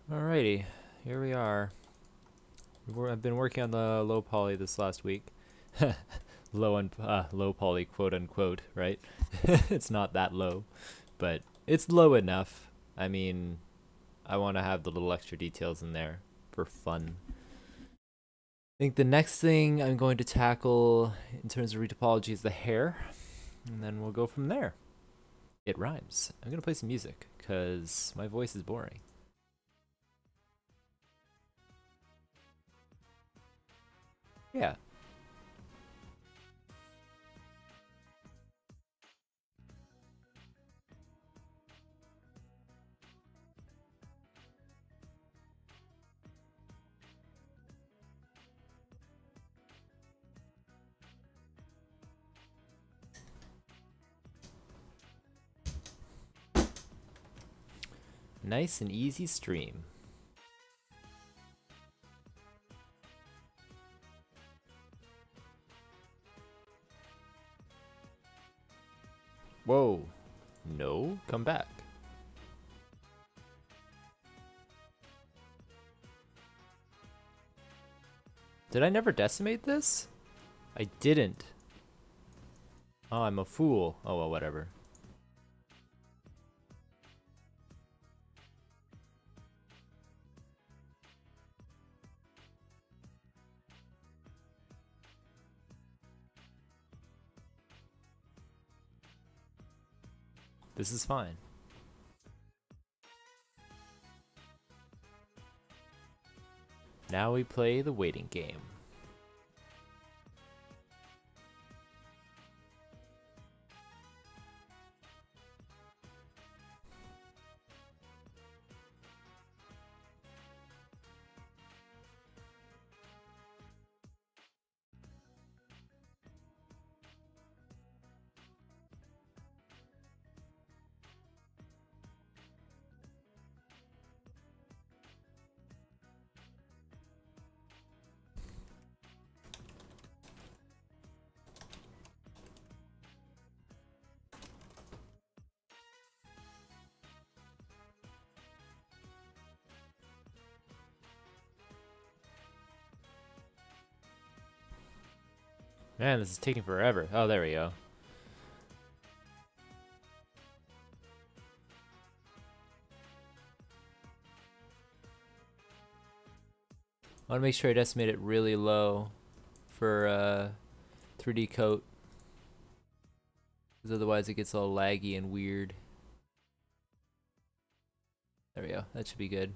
Alrighty, here we are. I've been working on the low poly this last week. Low poly, quote unquote, right? It's not that low, but it's low enough. I mean, I want to have the little extra details in there for fun. I think the next thing I'm going to tackle in terms of retopology is the hair, and then we'll go from there. It rhymes. I'm gonna play some music because my voice is boring. Yeah. Nice and easy stream. Whoa. No, come back. Did I never decimate this? I didn't. Oh, I'm a fool. Oh, well, whatever. This is fine. Now we play the waiting game. Man, this is taking forever. Oh, there we go. I want to make sure I decimate it really low for 3D coat, because otherwise it gets all laggy and weird. There we go. That should be good.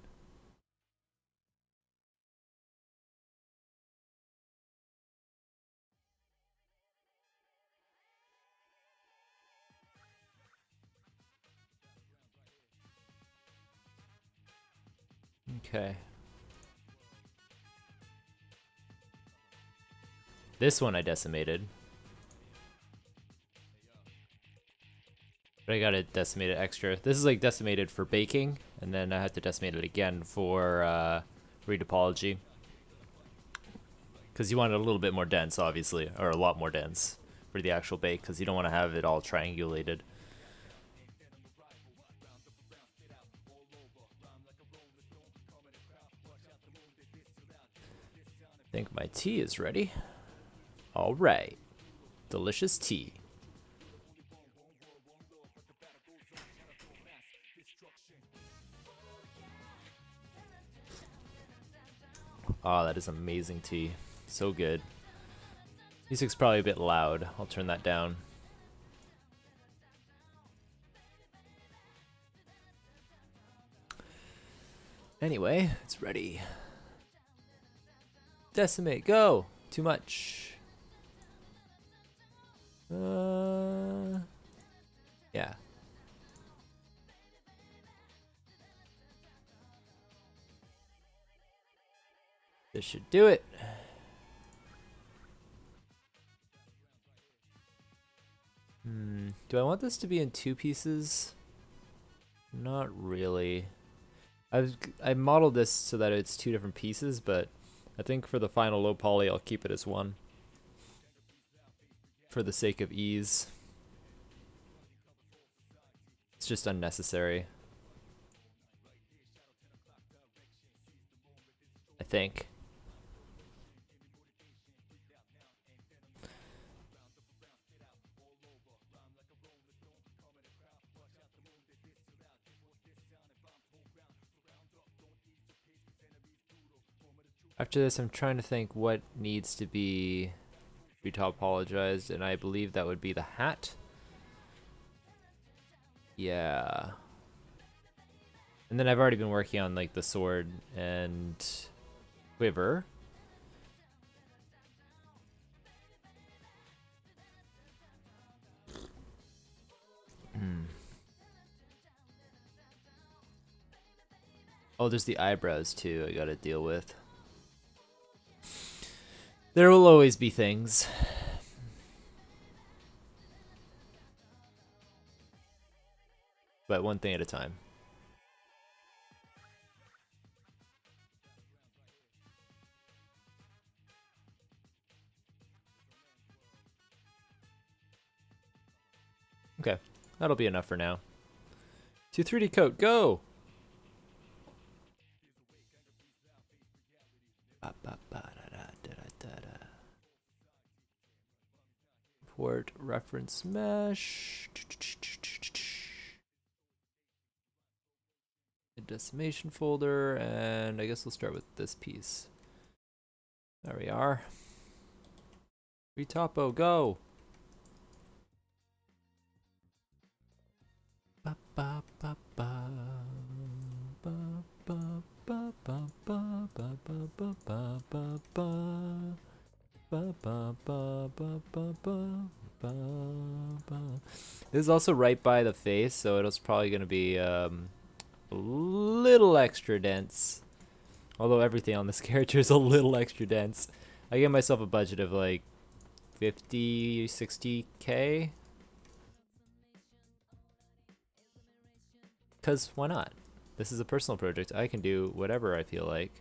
Okay. This one I decimated. But I gotta decimate it extra. This is like decimated for baking, and then I had to decimate it again for retopology. Because you want it a little bit more dense, obviously, or a lot more dense for the actual bake, because you don't want to have it all triangulated. I think my tea is ready. All right. Delicious tea. Oh, that is amazing tea. So good. Music's probably a bit loud. I'll turn that down. Anyway, it's ready. Decimate, go! Too much. Yeah. This should do it. Do I want this to be in two pieces? Not really. I modeled this so that it's two different pieces, but I think for the final low poly I'll keep it as one. For the sake of ease. It's just unnecessary. think. After this, I'm trying to think what needs to be retopologized, and I believe that would be the hat. Yeah. And then I've already been working on like the sword and quiver. Oh, there's the eyebrows too I gotta deal with. There will always be things. But one thing at a time. Okay, that'll be enough for now. To 3D coat, go! Import reference mesh. A decimation folder, and I guess we'll start with this piece. There we are. Retopo, go! Ba, ba, ba, ba. Ba, ba, ba, ba, ba, ba, ba, ba, ba, ba, ba. Ba, ba, ba, ba, ba, ba, ba, ba. This is also right by the face, so it's probably going to be a little extra dense. Although everything on this character is a little extra dense. I gave myself a budget of like 50, 60K. Because why not? This is a personal project. I can do whatever I feel like.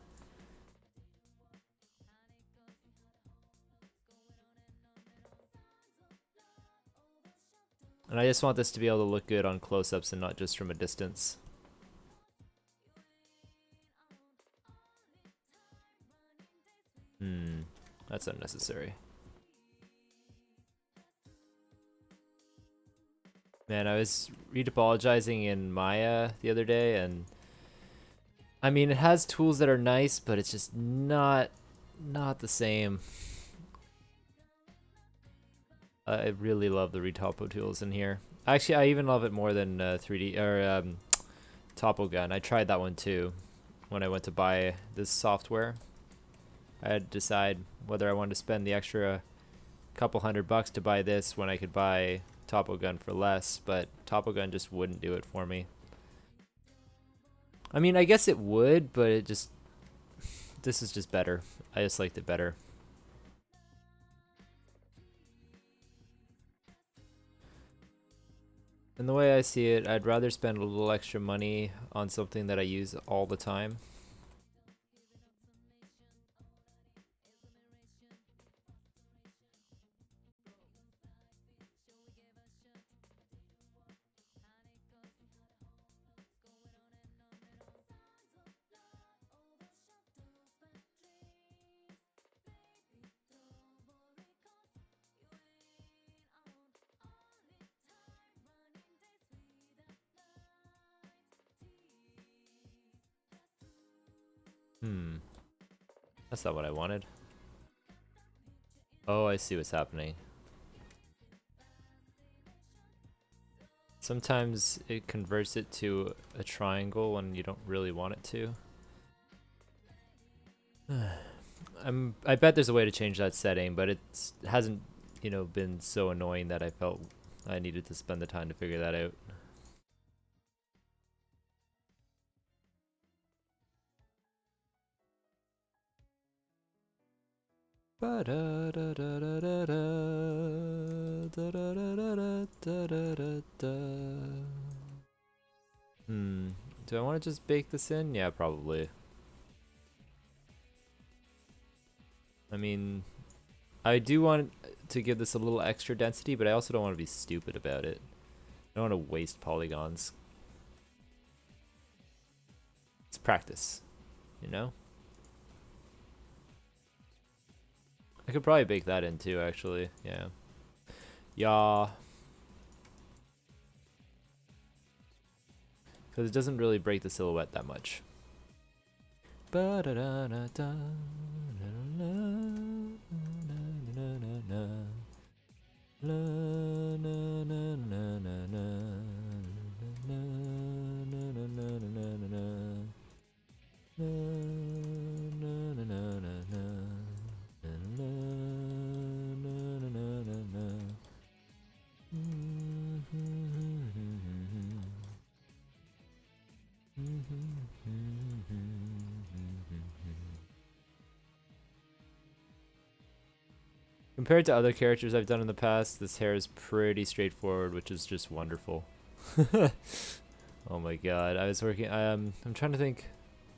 And I just want this to be able to look good on close-ups and not just from a distance. That's unnecessary. Man, I was retopologizing in Maya the other day, and I mean, it has tools that are nice, but it's just not the same. I really love the retopo tools in here. Actually, I even love it more than 3D or Topo Gun. I tried that one too when I went to buy this software. I had to decide whether I wanted to spend the extra couple $100 to buy this when I could buy Topo Gun for less, but Topo Gun just wouldn't do it for me. I mean, I guess it would, but it just... This is just better. I just liked it better. And the way I see it, I'd rather spend a little extra money on something that I use all the time. That's not what I wanted. Oh, I see what's happening. Sometimes it converts it to a triangle when you don't really want it to. I bet there's a way to change that setting, but it hasn't, you know, been so annoying that I felt I needed to spend the time to figure that out. Do I want to just bake this in? Yeah, probably. I mean, I do want to give this a little extra density, but I also don't want to be stupid about it. I don't want to waste polygons. It's practice, you know? I could probably bake that in too, actually. Yeah. Yeah. Because it doesn't really break the silhouette that much. Compared to other characters I've done in the past, this hair is pretty straightforward, which is just wonderful. Oh my god, I was working. I'm trying to think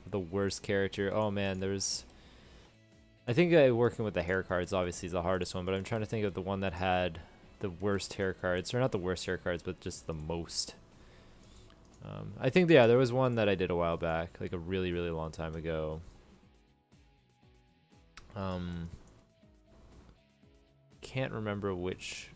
of the worst character. Oh man, there's. I think working with the hair cards obviously is the hardest one, but I'm trying to think of the one that had the worst hair cards, or not the worst hair cards, but just the most. I think yeah, there was one that I did a while back, like a really really long time ago. Can't remember which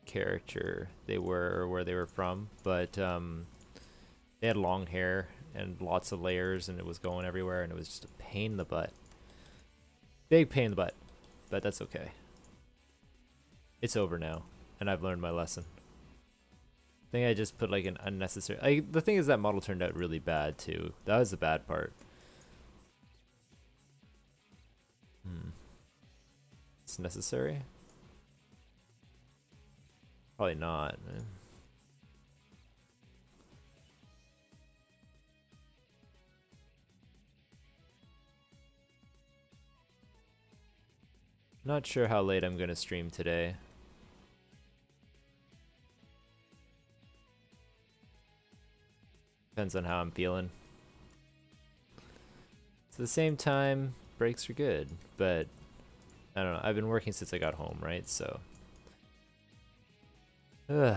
character they were or where they were from, but they had long hair and lots of layers, and it was going everywhere, and it was just a pain in the butt. Big pain in the butt, but that's okay. It's over now, and I've learned my lesson. I think I just put like an unnecessary. The thing is that model turned out really bad too. That was the bad part. It's necessary? Probably not. Not sure how late I'm gonna stream today. Depends on how I'm feeling. At the same time, breaks are good, but I don't know. I've been working since I got home, right? So. Ugh.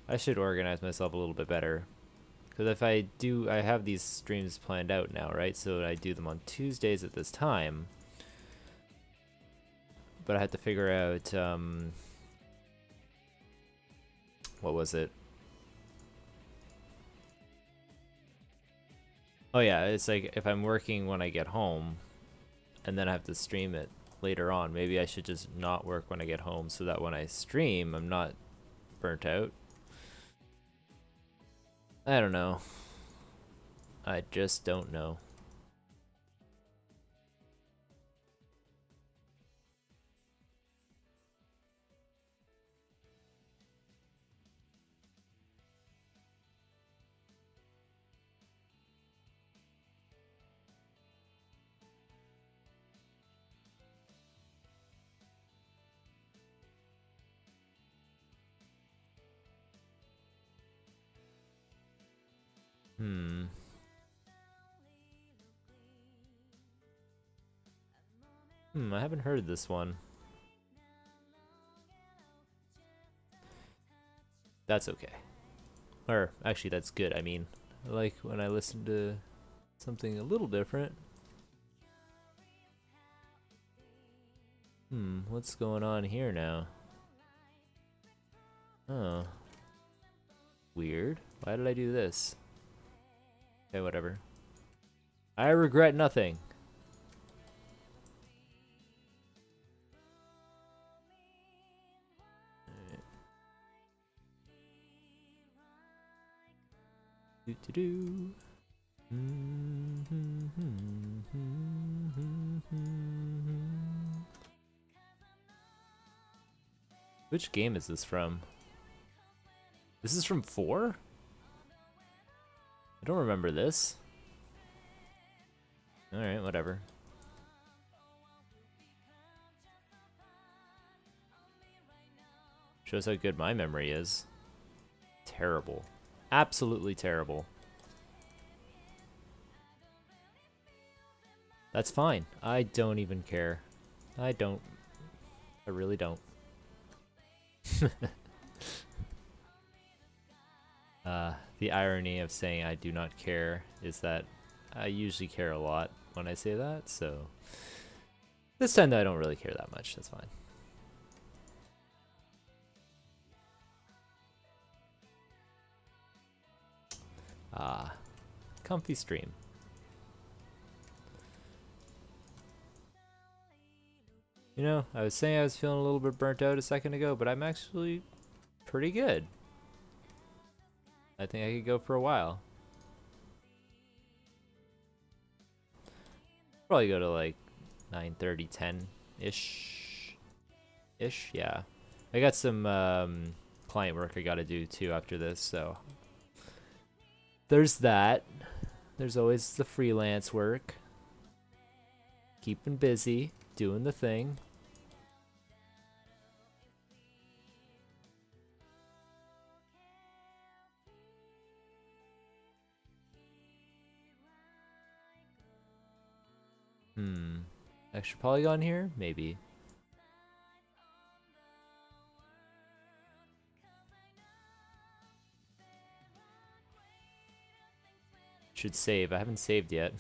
I should organize myself a little bit better. Because if I do, I have these streams planned out now, right? So I do them on Tuesdays at this time. But I had to figure out, what was it? Oh yeah, it's like if I'm working when I get home and then I have to stream it later on, maybe I should just not work when I get home so that when I stream, I'm not burnt out. I don't know. I just don't know. I haven't heard this one. That's okay. Or, actually, that's good. I mean, I like when I listen to something a little different. What's going on here now? Oh. Weird. Why did I do this? Okay, whatever. I regret nothing. Do. Which game is this from? This is from 4? I don't remember this. Alright, whatever. Shows how good my memory is. Terrible. Absolutely terrible. That's fine. I don't even care. I don't. I really don't. The irony of saying I do not care is that I usually care a lot when I say that, so this time though I don't really care that much. That's fine. Comfy stream. You know, I was saying I was feeling a little bit burnt out a second ago, but I'm actually pretty good. I think I could go for a while. Probably go to like 9:30, 10-ish. Yeah. I got some client work I gotta do too after this, so there's that. There's always the freelance work. Keeping busy, doing the thing. Extra polygon here? Maybe. Should save. I haven't saved yet.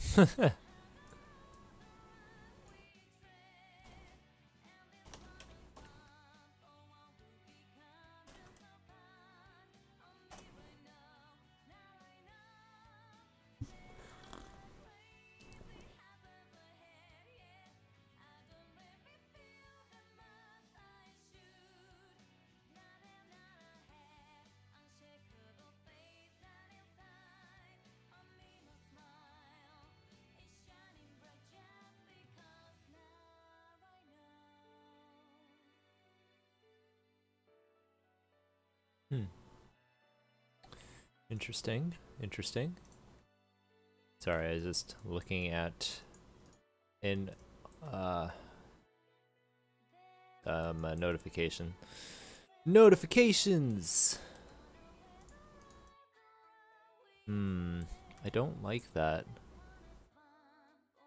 Interesting. Interesting. Sorry, I was just looking at a notification. Notifications. I don't like that.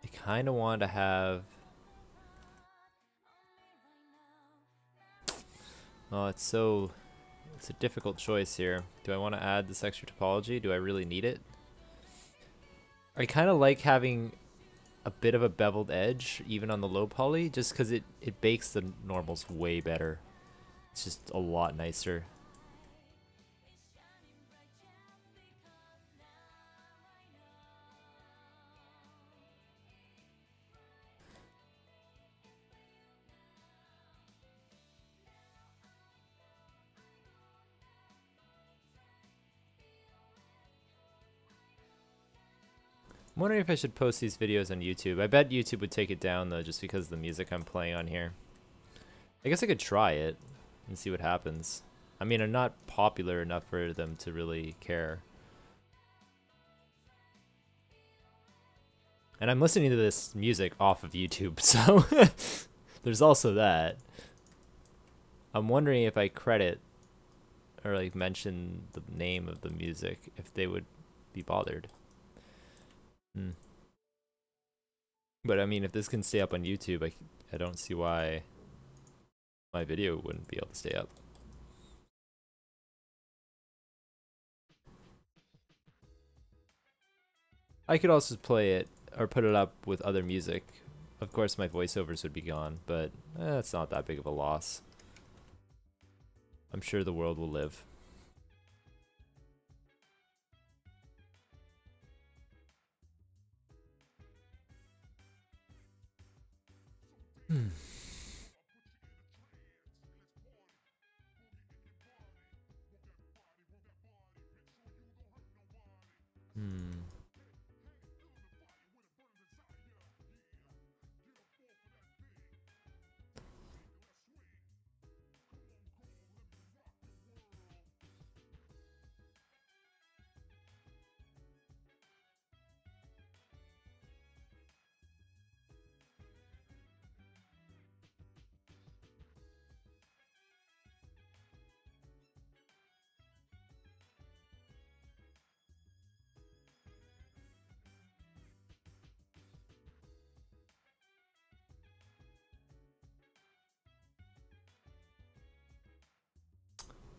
I kind of want to have. Oh, it's a difficult choice here. Do I want to add this extra topology? Do I really need it? I kind of like having a bit of a beveled edge, even on the low poly, just because it bakes the normals way better. It's just a lot nicer. I'm wondering if I should post these videos on YouTube. I bet YouTube would take it down though, just because of the music I'm playing on here. I guess I could try it and see what happens. I mean, I'm not popular enough for them to really care. And I'm listening to this music off of YouTube, so there's also that. I'm wondering if I credit or like mention the name of the music, if they would be bothered. But I mean, if this can stay up on YouTube, I don't see why my video wouldn't be able to stay up. I could also play it or put it up with other music. Of course, my voiceovers would be gone, but it's not that big of a loss. I'm sure the world will live. Hmm.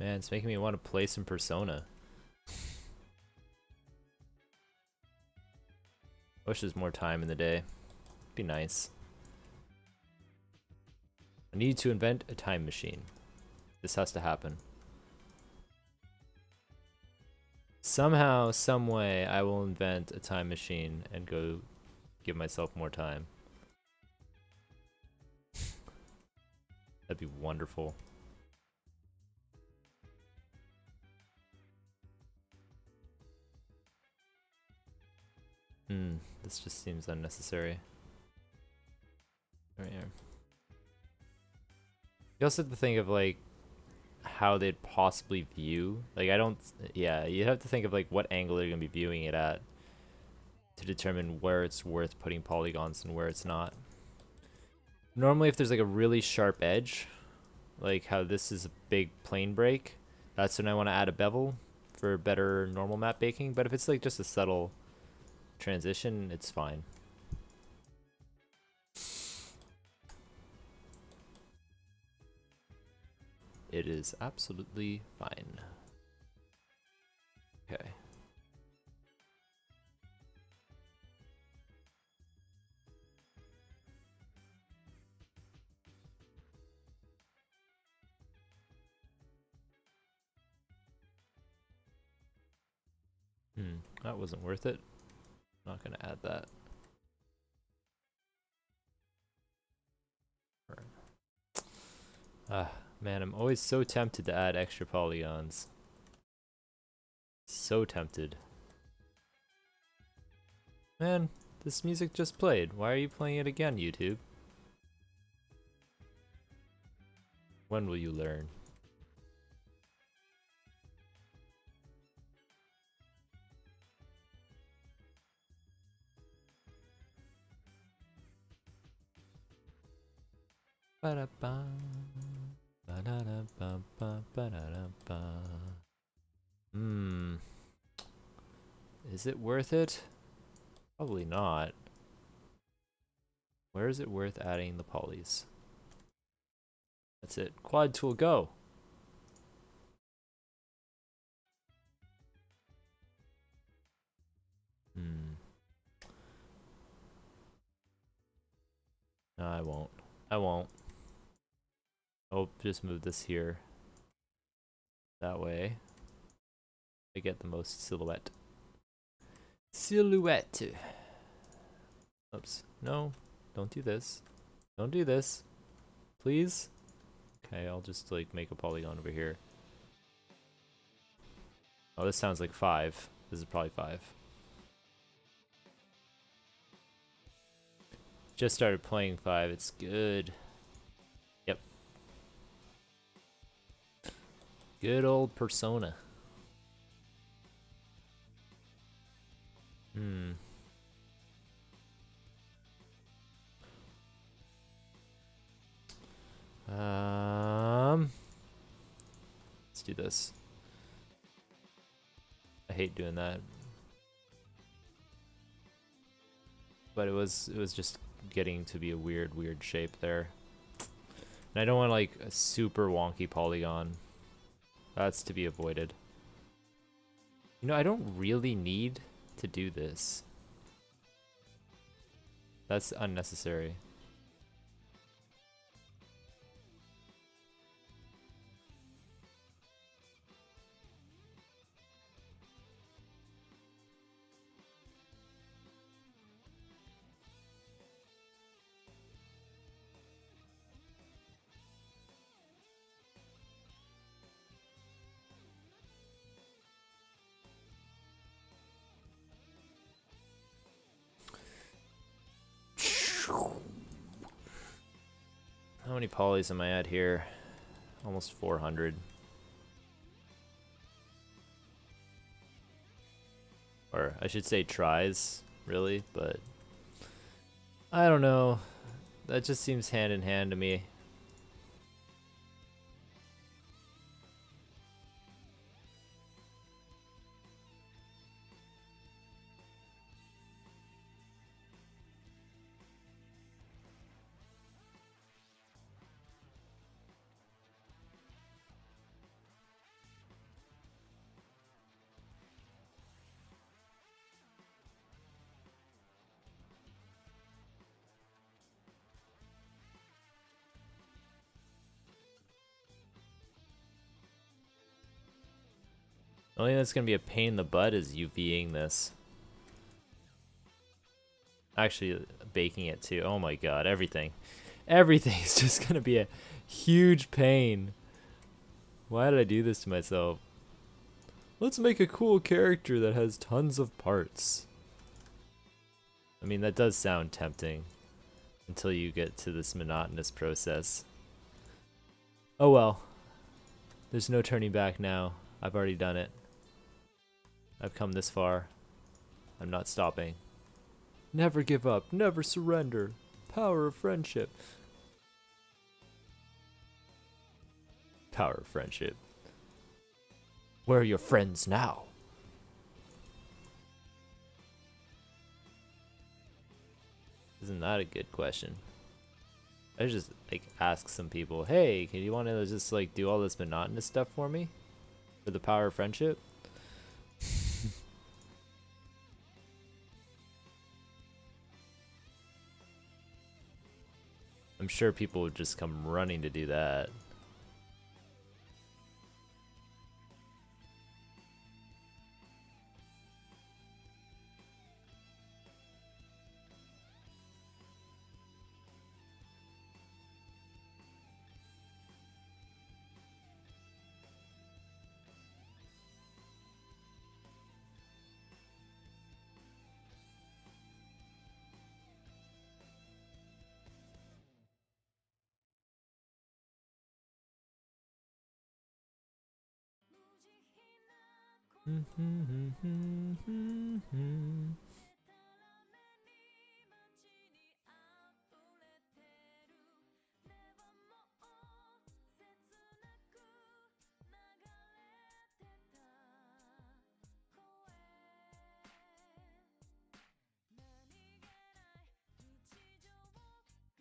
Man, it's making me want to play some Persona. I wish there's more time in the day. Be nice. I need to invent a time machine. This has to happen. Somehow, some way, I will invent a time machine and go give myself more time. That'd be wonderful. This just seems unnecessary. Right here. You also have to think of like how they'd possibly view. Like yeah, you have to think of like what angle they're gonna be viewing it at to determine where it's worth putting polygons and where it's not. Normally if there's like a really sharp edge, like how this is a big plane break, that's when I want to add a bevel for better normal map baking. But if it's like just a subtle transition, it's fine. It is absolutely fine. Okay. That wasn't worth it. Not gonna add that. Man, I'm always so tempted to add extra polygons. So tempted. Man, this music just played. Why are you playing it again, YouTube? When will you learn? Ba-da-ba. Ba-da-da-ba-ba-ba-da-da-ba. Is it worth it? Probably not. Where is it worth adding the polys? That's it. Quad tool, go! No, I won't. I won't. I'll just move this here. That way. I get the most silhouette. Silhouette! Oops. No. Don't do this. Don't do this. Please? Okay, I'll just like make a polygon over here. Oh, this sounds like 5. This is probably 5. Just started playing 5. It's good. Yep. Good old Persona. Let's do this. I hate doing that. But it was just getting to be a weird shape there. And I don't want like a super wonky polygon. That's to be avoided. You know, I don't really need to do this. That's unnecessary. How many polys am I at here? Almost 400. Or I should say tries, really, but I don't know. That just seems hand in hand to me. The only thing that's gonna be a pain in the butt is UVing this. Actually, baking it too. Oh my god, everything. Everything is just gonna be a huge pain. Why did I do this to myself? Let's make a cool character that has tons of parts. I mean, that does sound tempting until you get to this monotonous process. Oh well. There's no turning back now. I've already done it. I've come this far. I'm not stopping. Never give up. Never surrender. Power of friendship. Power of friendship. Where are your friends now? Isn't that a good question? I just like ask some people, hey, can you want to just like do all this monotonous stuff for me? For the power of friendship? I'm sure people would just come running to do that.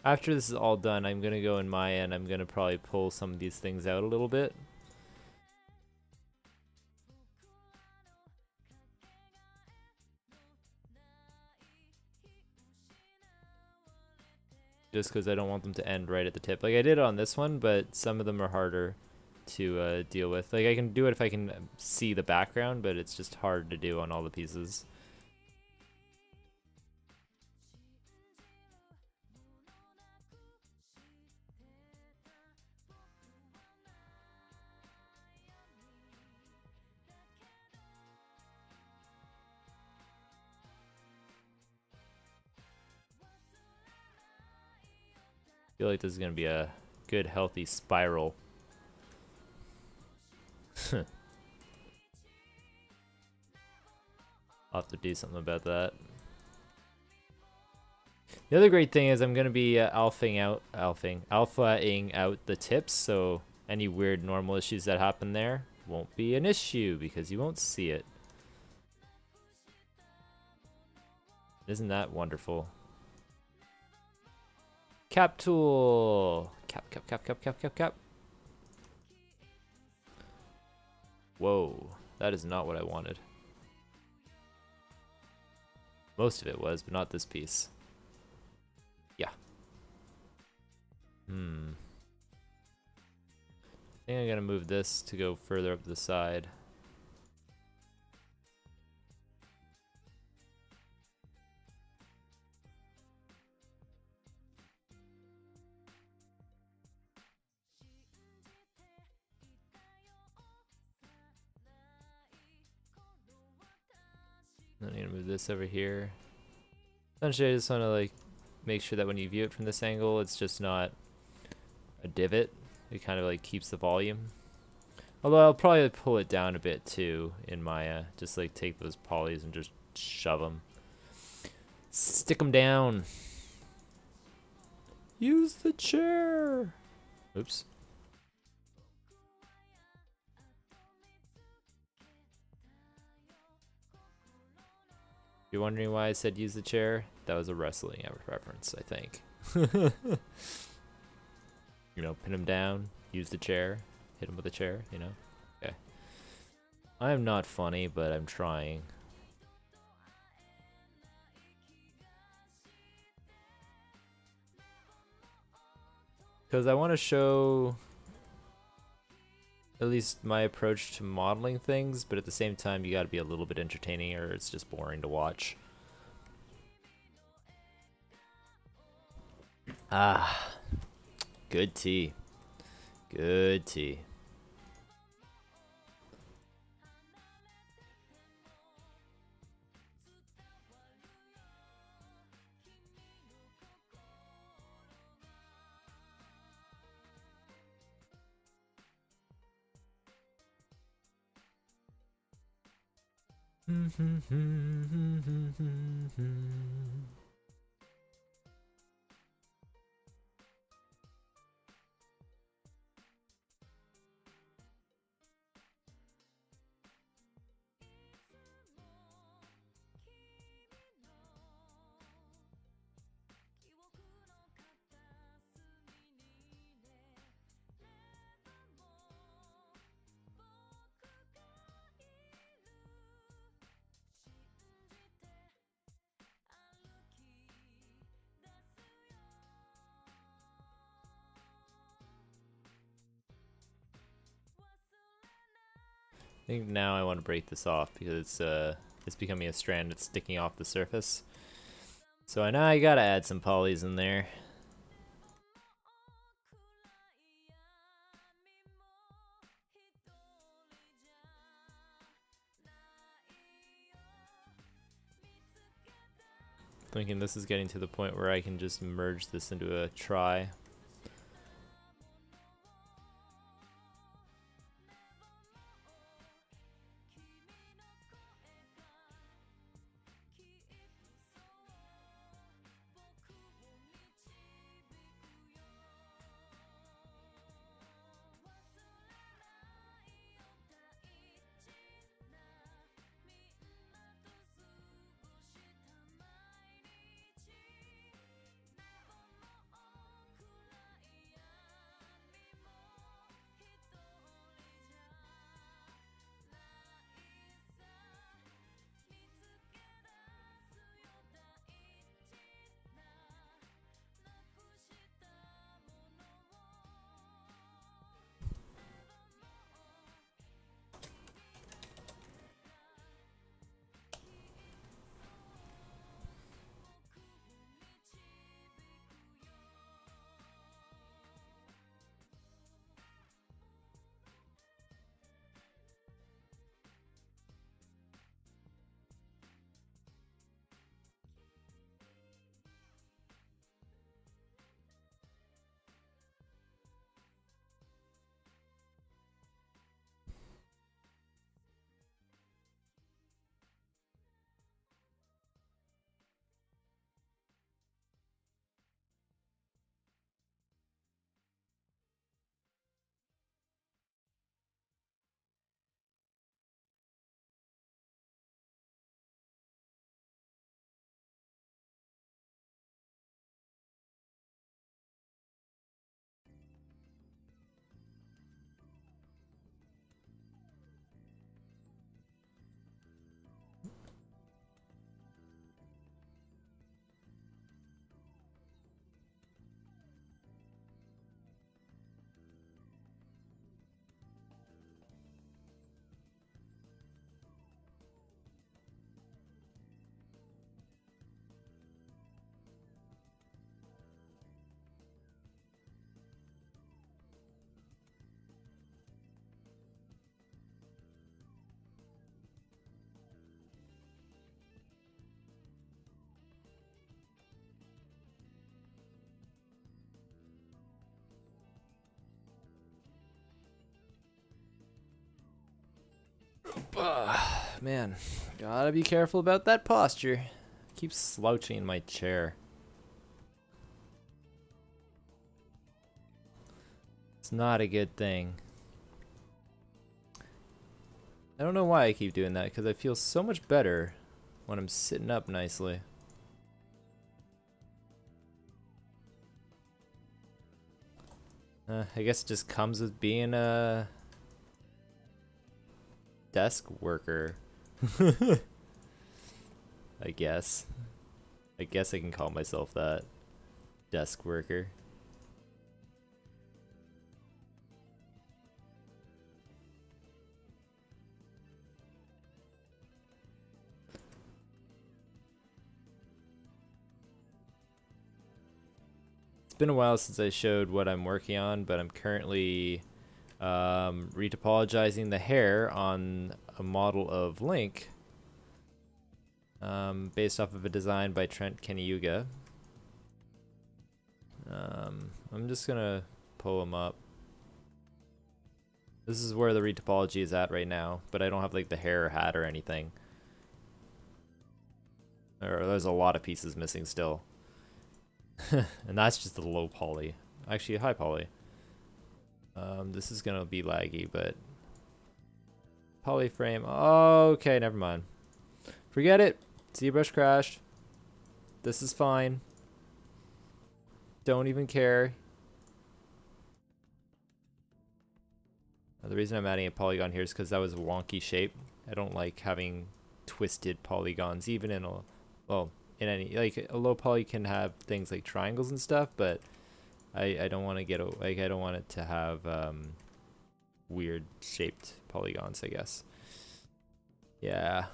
After this is all done, I'm gonna go in my end. I'm gonna probably pull some of these things out a little bit. Just because I don't want them to end right at the tip. Like I did on this one, but some of them are harder to deal with. Like I can do it if I can see the background, but it's just hard to do on all the pieces. I feel like this is gonna be a good healthy spiral. I'll have to do something about that. The other great thing is I'm gonna be alphaing out the tips, so any weird normal issues that happen there won't be an issue because you won't see it. Isn't that wonderful? Cap tool. Cap. Whoa, that is not what I wanted. Most of it was, but not this piece. Yeah. I think I'm gonna move this to go further up the side. Then I'm gonna move this over here. Essentially, I just want to like make sure that when you view it from this angle, it's just not a divot. It kind of like keeps the volume. Although I'll probably pull it down a bit too in Maya. Just like take those polys and just shove them. Stick them down. Use the chair. Oops. You're wondering why I said use the chair? That was a wrestling reference, I think. You know, pin him down, use the chair, hit him with a chair, you know? Okay. I am not funny, but I'm trying. Because I want to show at least my approach to modeling things, but at the same time, you gotta be a little bit entertaining or it's just boring to watch. Ah, good tea. Good tea. I think now I want to break this off because it's becoming a strand that's sticking off the surface. So now I gotta add some polys in there. Thinking this is getting to the point where I can just merge this into a try. Man, gotta be careful about that posture. Keep slouching in my chair. It's not a good thing. I don't know why I keep doing that, because I feel so much better when I'm sitting up nicely. I guess it just comes with being a desk worker. I guess. I guess I can call myself that. Desk worker. It's been a while since I showed what I'm working on, but I'm currently retopologizing the hair on a model of Link based off of a design by Trent Kennyuga. I'm just gonna pull him up. This is where the retopology is at right now, but I don't have like the hair or hat or anything. There's a lot of pieces missing still. And that's just the low poly. Actually, high poly. This is gonna be laggy, but poly frame. Oh, okay, never mind. Forget it. ZBrush crashed. This is fine. Don't even care. The reason I'm adding a polygon here is because that was a wonky shape. I don't like having twisted polygons, even in a, well, in any, like a low poly can have things like triangles and stuff, but I don't want to get, like, I don't want it to have weird shaped polygons, I guess. Yeah.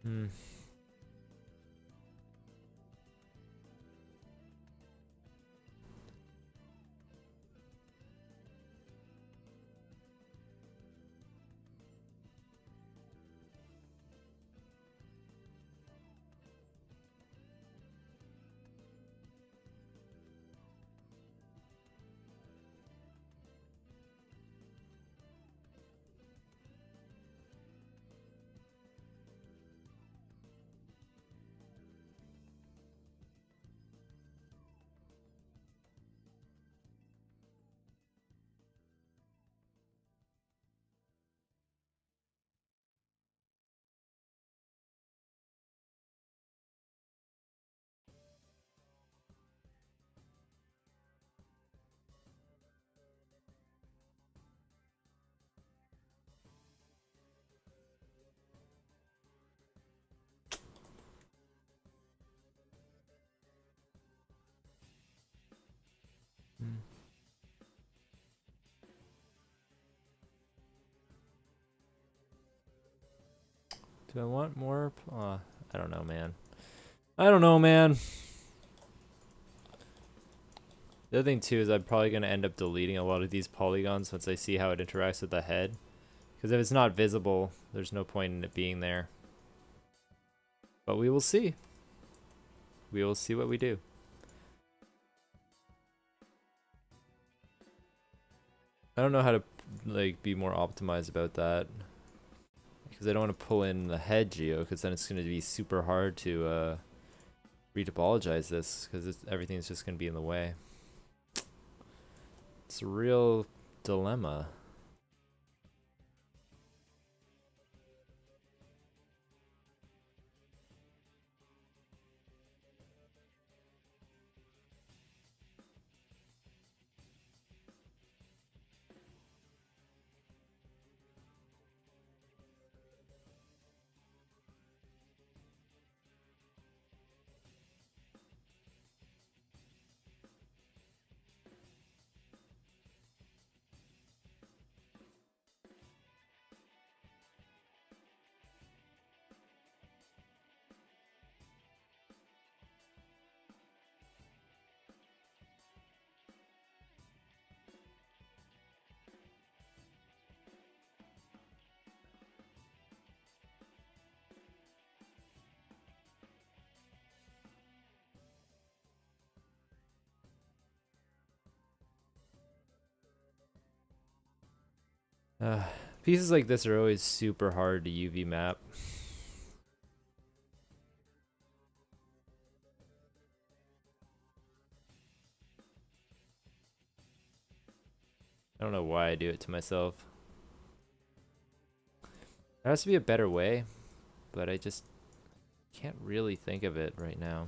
Hmm. Hmm. Do I want more? I don't know, man. I don't know, man. The other thing too is I'm probably going to end up deleting a lot of these polygons once I see how it interacts with the head. Because if it's not visible, there's no point in it being there. But we will see. We will see what we do. I don't know how to like be more optimized about that. Because I don't want to pull in the head geo, because then it's going to be super hard to retopologize this, because everything's just going to be in the way. It's a real dilemma. Pieces like this are always super hard to UV map. I don't know why I do it to myself. There has to be a better way, but I just can't really think of it right now.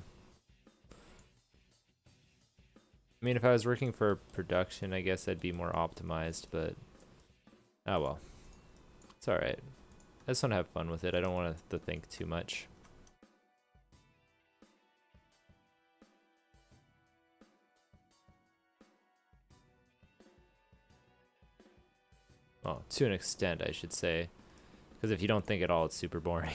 I mean, if I was working for production, I guess I'd be more optimized, but oh well. It's alright. I just want to have fun with it. I don't want to think too much. Oh, to an extent, I should say. Because if you don't think at all, it's super boring.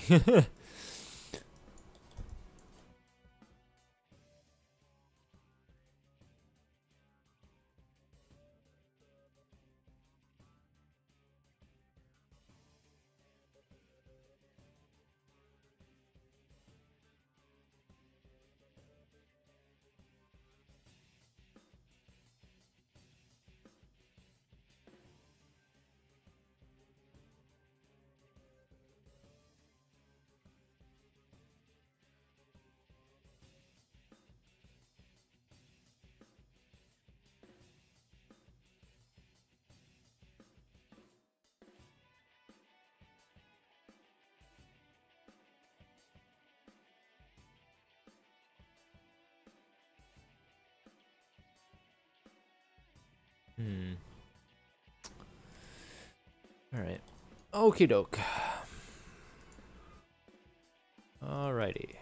Alright. Okie doke. Alrighty.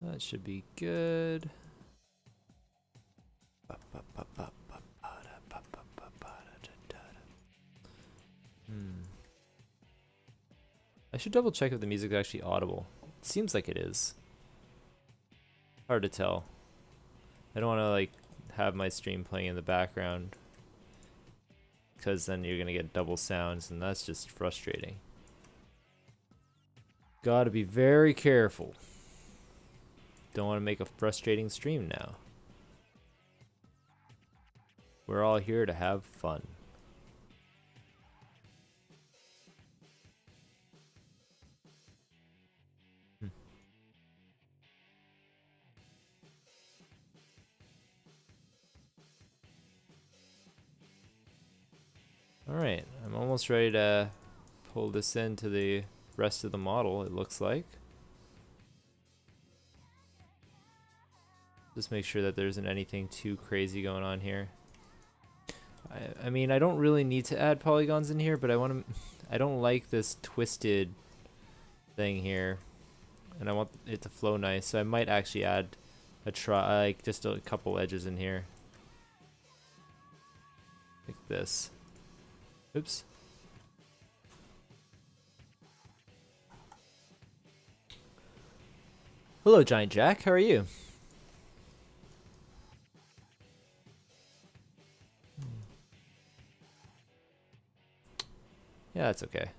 That should be good. I should double check if the music is actually audible. It seems like it is. Hard to tell. I don't want to like have my stream playing in the background, because then you're gonna get double sounds and that's just frustrating. Gotta be very careful. Don't want to make a frustrating stream now. We're all here to have fun. Alright, I'm almost ready to pull this into the rest of the model, it looks like. Just make sure that there isn't anything too crazy going on here. I mean, I don't really need to add polygons in here, but I don't like this twisted thing here, and I want it to flow nice, so I might actually add like just a couple edges in here, like this. Oops. Hello, Giant Jack. How are you? Yeah, that's okay.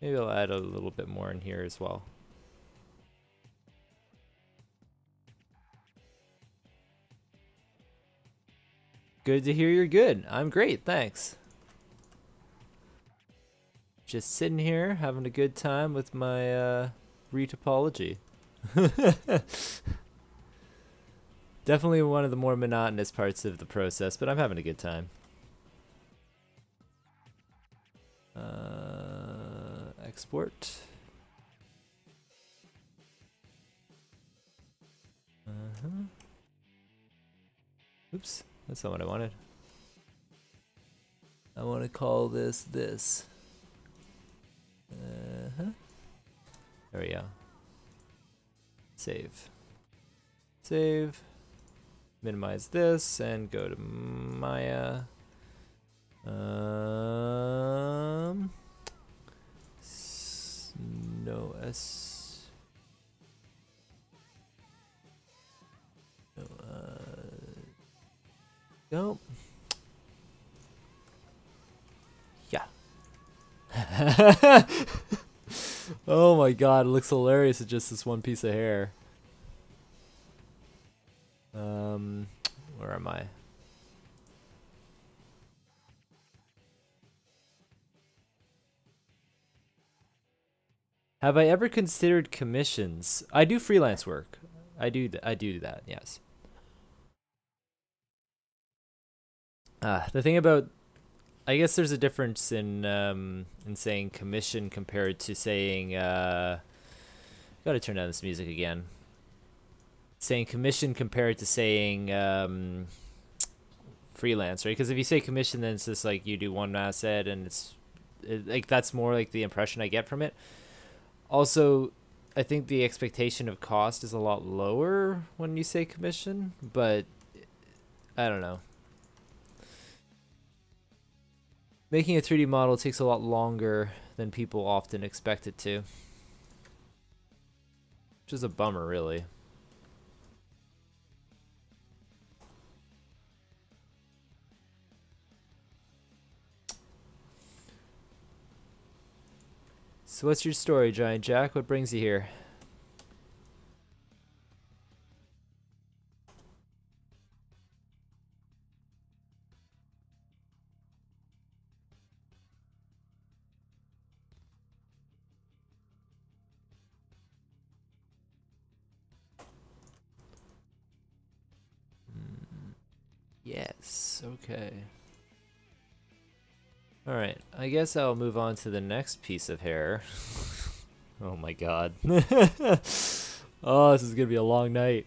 Maybe I'll add a little bit more in here as well. Good to hear you're good. I'm great, thanks. Just sitting here having a good time with my retopology. Definitely one of the more monotonous parts of the process, but I'm having a good time. Export. Oops, that's not what I wanted. I want to call this this. There we go. Save. Save. Minimize this and go to Maya. No S. No. Nope. Yeah. Oh my god, it looks hilarious with just this one piece of hair. Where am I? Have I ever considered commissions? I do freelance work. I do that, yes. The thing about I guess there's a difference in saying commission compared to saying gotta turn down this music again. Saying commission compared to saying freelance, right? Because if you say commission, then it's just like you do one asset, and like that's more like the impression I get from it. Also, I think the expectation of cost is a lot lower when you say commission, but I don't know. Making a 3D model takes a lot longer than people often expect it to, which is a bummer, really. So what's your story, Giant Jack? What brings you here? Yes, okay. Alright, I guess I'll move on to the next piece of hair. Oh my god. Oh, this is gonna be a long night.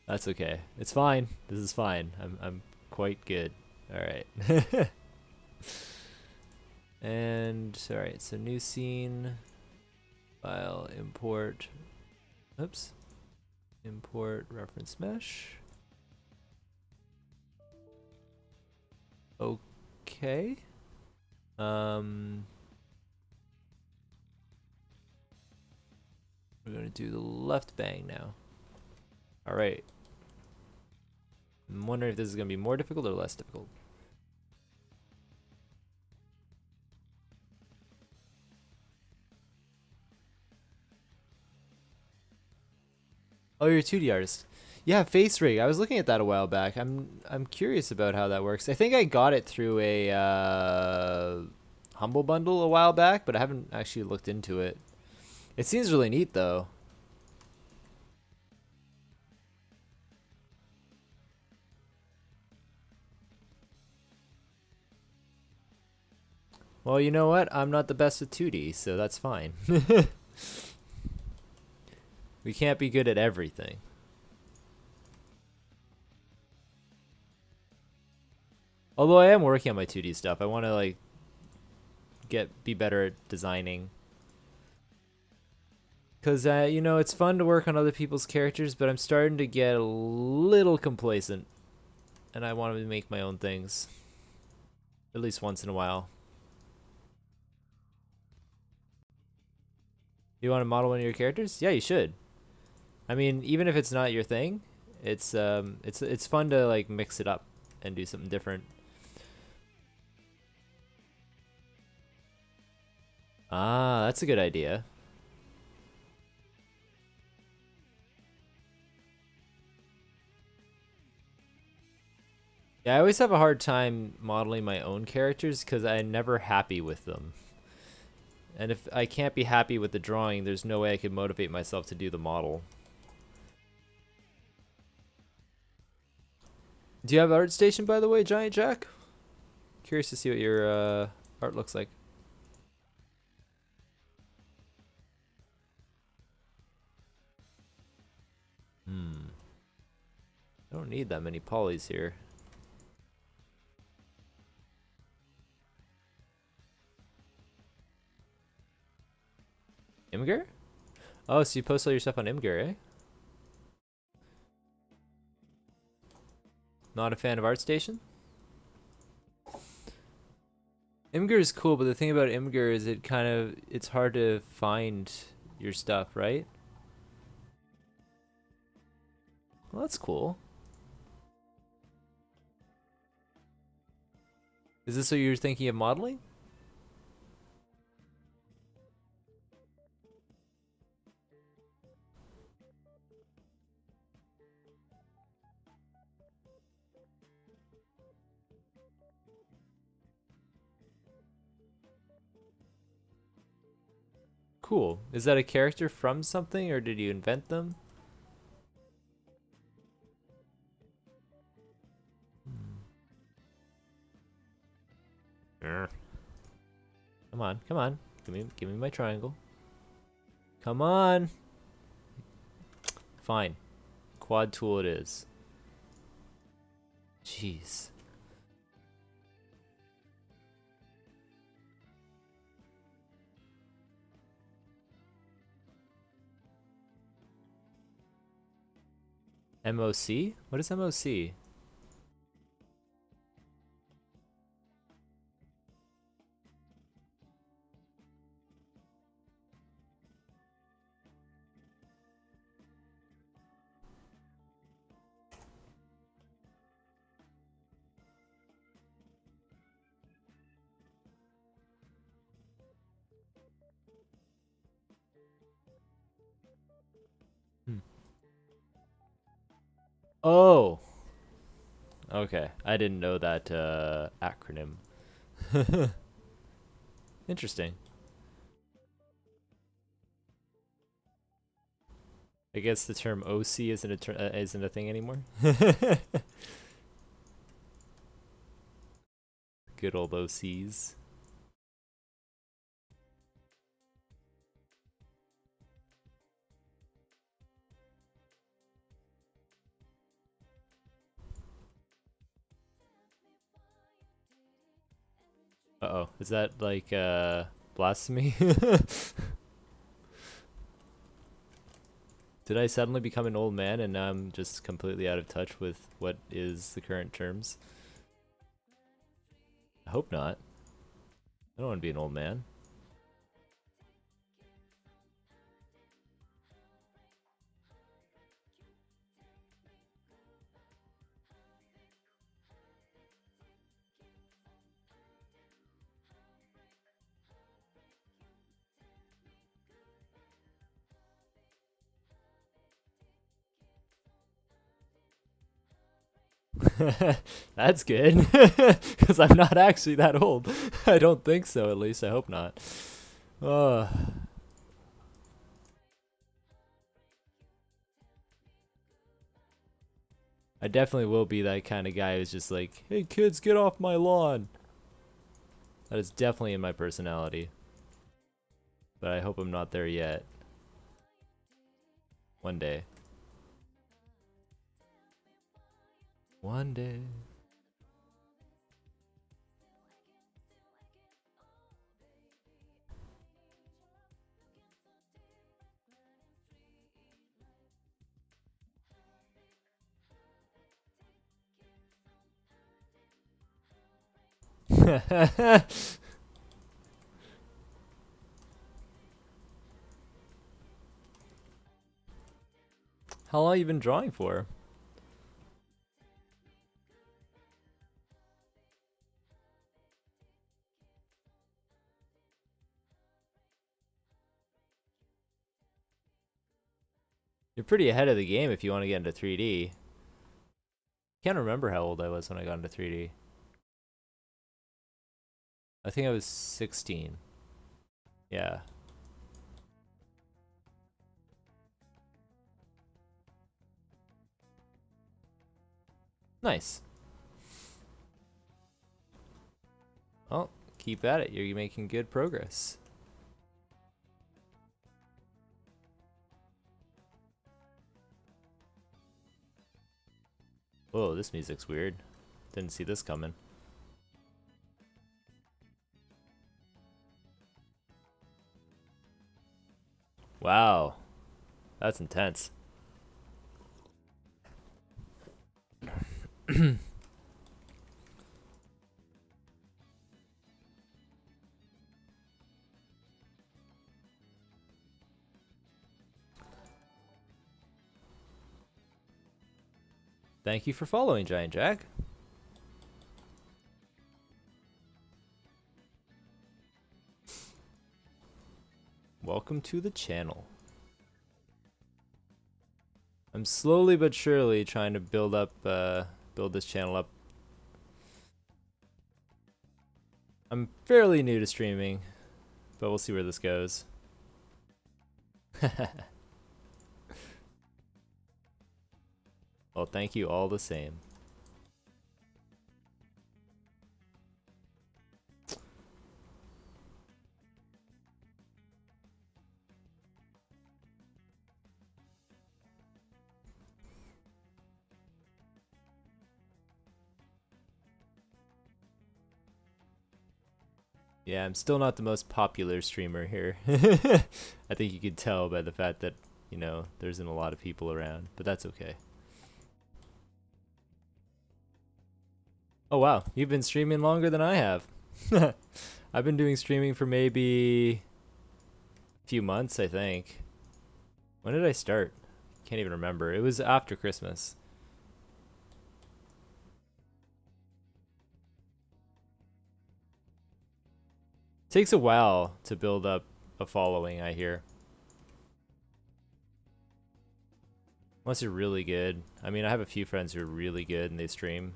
That's okay. It's fine. This is fine. I'm quite good. Alright. And alright, so new scene. File, import. Oops. Import reference mesh. Okay. We're gonna do the left bang now. Alright. I'm wondering if this is gonna be more difficult or less difficult. Oh, you're a 2D artist. Yeah, face rig. I was looking at that a while back. I'm curious about how that works. I think I got it through a Humble Bundle a while back, but I haven't actually looked into it. It seems really neat though. Well, you know what? I'm not the best with 2D, so that's fine. We can't be good at everything. Although I am working on my 2D stuff. I want to like be better at designing. Cause you know, it's fun to work on other people's characters, but I'm starting to get a little complacent, and I want to make my own things, at least once in a while. You want to model one of your characters? Yeah, you should. I mean, even if it's not your thing, it's fun to like mix it up and do something different. Ah, that's a good idea. Yeah, I always have a hard time modeling my own characters because I'm never happy with them. And if I can't be happy with the drawing, there's no way I could motivate myself to do the model. Do you have ArtStation, by the way, Giant Jack? Curious to see what your art looks like. I don't need that many polys here. Imgur? Oh, so you post all your stuff on Imgur, eh? Not a fan of ArtStation? Imgur is cool, but the thing about Imgur is it's hard to find your stuff, right? Well, that's cool. Is this what you're thinking of modeling? Cool. Is that a character from something, or did you invent them? Come on, come on. Give me my triangle. Come on. Fine. Quad tool it is. Jeez. MOC? What is MOC? Oh. Okay. I didn't know that acronym. Interesting. I guess the term OC isn't a thing anymore. Good old OCs. Uh-oh. Is that like blasphemy? Did I suddenly become an old man and now I'm just completely out of touch with what is the current terms? I hope not. I don't want to be an old man. That's good. Because I'm not actually that old. I don't think so, at least. I hope not. I definitely will be that kind of guy who's just like, hey kids, get off my lawn. That is definitely in my personality. But I hope I'm not there yet. One day. One day. How long have you been drawing for? You're pretty ahead of the game if you want to get into 3D. Can't remember how old I was when I got into 3D. I think I was 16. Yeah. Nice. Well, keep at it. You're making good progress. Whoa, this music's weird. Didn't see this coming. Wow. That's intense. Thank you for following, Giant Jack. Welcome to the channel. I'm slowly but surely trying to build this channel up. I'm fairly new to streaming, but we'll see where this goes. Well, thank you all the same. Yeah, I'm still not the most popular streamer here. I think you could tell by the fact that, there isn't a lot of people around, but that's okay. Oh wow, you've been streaming longer than I have. I've been doing streaming for maybe a few months, I think. When did I start? Can't even remember. It was after Christmas. Takes a while to build up a following, I hear. Unless you're really good. I mean, I have a few friends who are really good and they stream.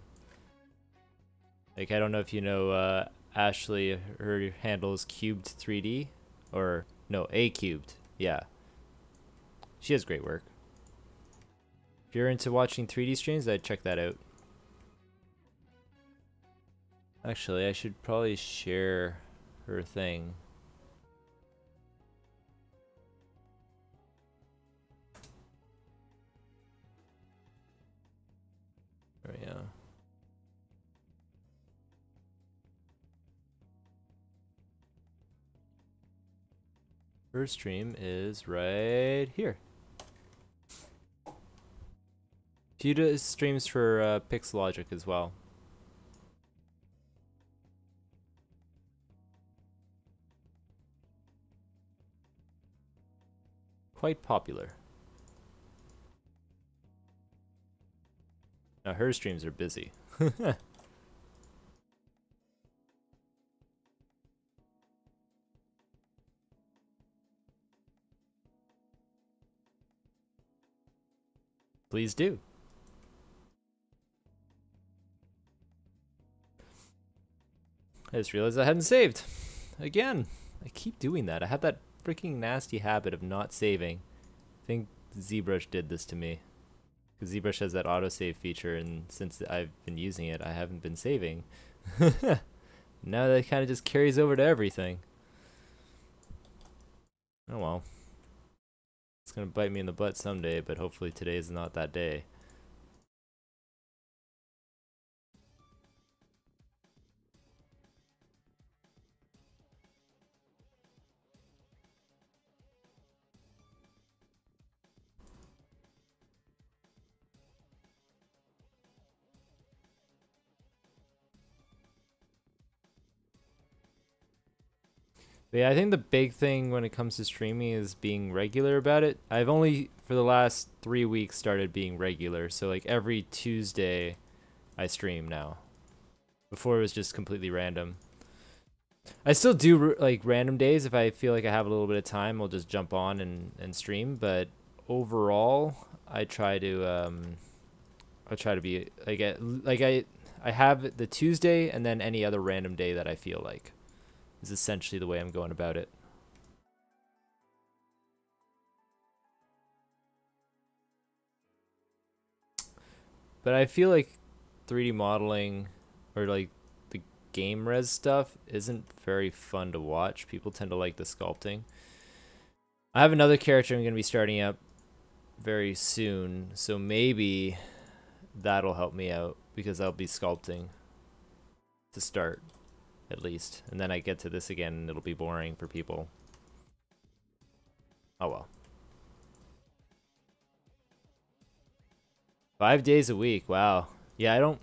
Like, I don't know if you know Ashley, her handle is cubed3D. Or, no, A cubed. Yeah. She has great work. If you're into watching 3D streams, I'd check that out. Actually, I should probably share her thing. There we go. Her stream is right here. She does streams for Pixelogic as well. Quite popular. Now her streams are busy. Please do. I just realized I hadn't saved. Again. I keep doing that. I have that freaking nasty habit of not saving. I think ZBrush did this to me. Because ZBrush has that autosave feature, and since I've been using it, I haven't been saving. Now that kind of just carries over to everything. Oh well. It's gonna bite me in the butt someday, but hopefully today is not that day. But yeah, I think the big thing when it comes to streaming is being regular about it. I've only, for the last 3 weeks, started being regular. So like every Tuesday, I stream now. Before it was just completely random. I still do like random days. If I feel like I have a little bit of time, I'll just jump on and stream. But overall, I try to be I have the Tuesday and then any other random day that I feel like is essentially the way I'm going about it. But I feel like 3D modeling or like the game res stuff isn't very fun to watch. People tend to like the sculpting. I have another character I'm going to be starting up very soon, so maybe that'll help me out because I'll be sculpting to start at least. And then I get to this again and it'll be boring for people. Oh well. 5 days a week. Wow. Yeah,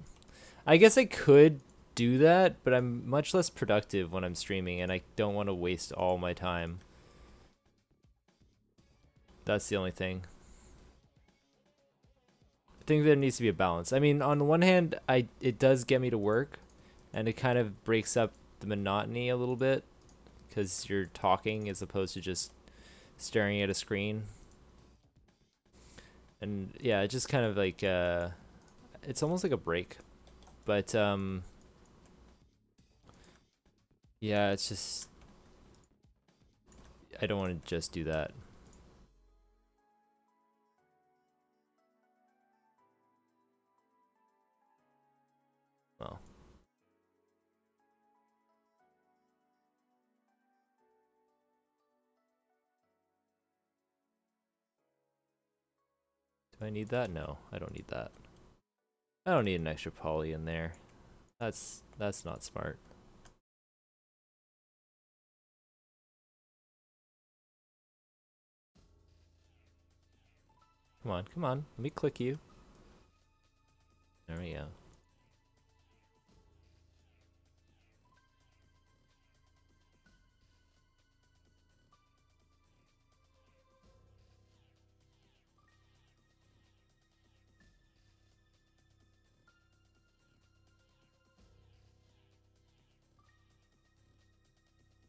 I guess I could do that, but I'm much less productive when I'm streaming and I don't want to waste all my time. That's the only thing. I think there needs to be a balance. I mean, on the one hand, it does get me to work and it kind of breaks up the monotony a little bit because you're talking as opposed to just staring at a screen. And yeah, it just kind of like it's almost like a break. But yeah, it's just I don't want to just do that. Well. Do I need that? No, I don't need that. I don't need an extra poly in there. That's not smart. Come on, come on. Let me click you. There we go.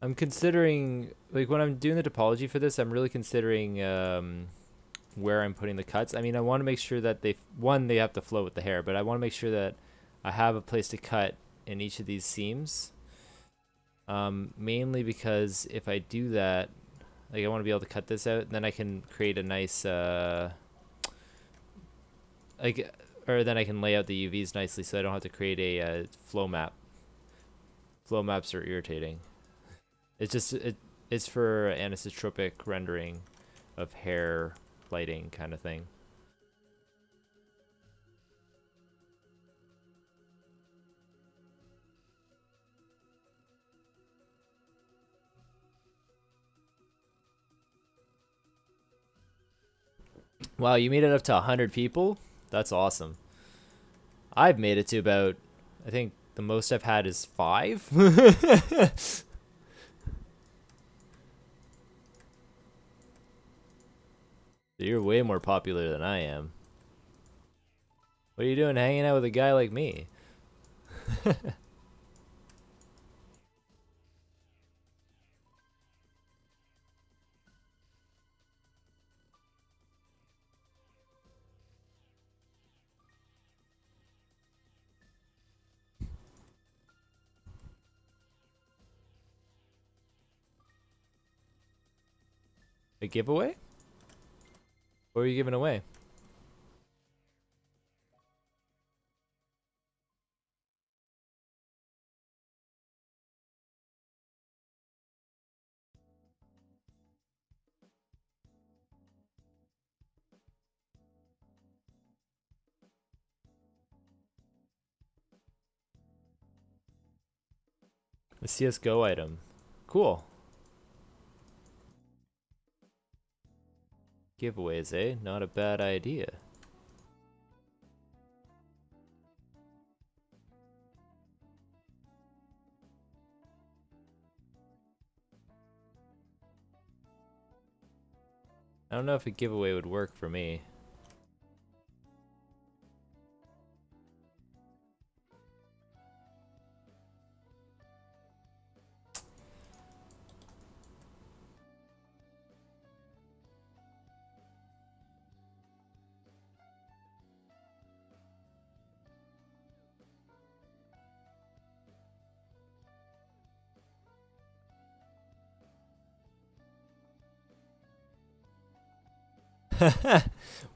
I'm considering, like, when I'm doing the topology for this, I'm really considering where I'm putting the cuts. I mean, I want to make sure that they have to flow with the hair, but I want to make sure that I have a place to cut in each of these seams. Mainly because if I do that, like, I want to be able to cut this out, and then I can create a nice, like, or then I can lay out the UVs nicely so I don't have to create a flow map. Flow maps are irritating. It's for anisotropic rendering of hair lighting kind of thing. Wow, you made it up to 100 people? That's awesome. I've made it to about, I think the most I've had is 5. You're way more popular than I am. What are you doing hanging out with a guy like me? A giveaway? What are you giving away? A CSGO item. Cool. Giveaways, eh? Not a bad idea. I don't know if a giveaway would work for me.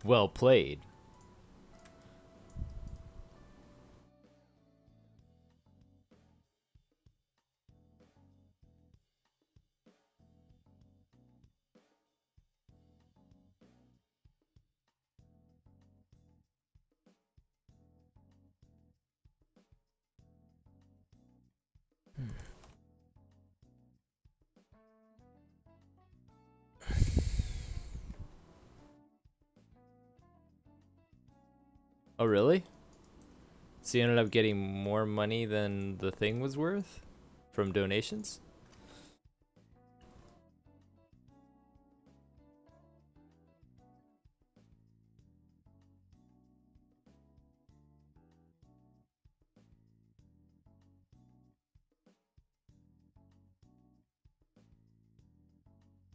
Well played. Oh, really? So you ended up getting more money than the thing was worth from donations?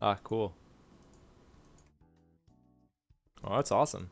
Ah, cool. Oh, that's awesome.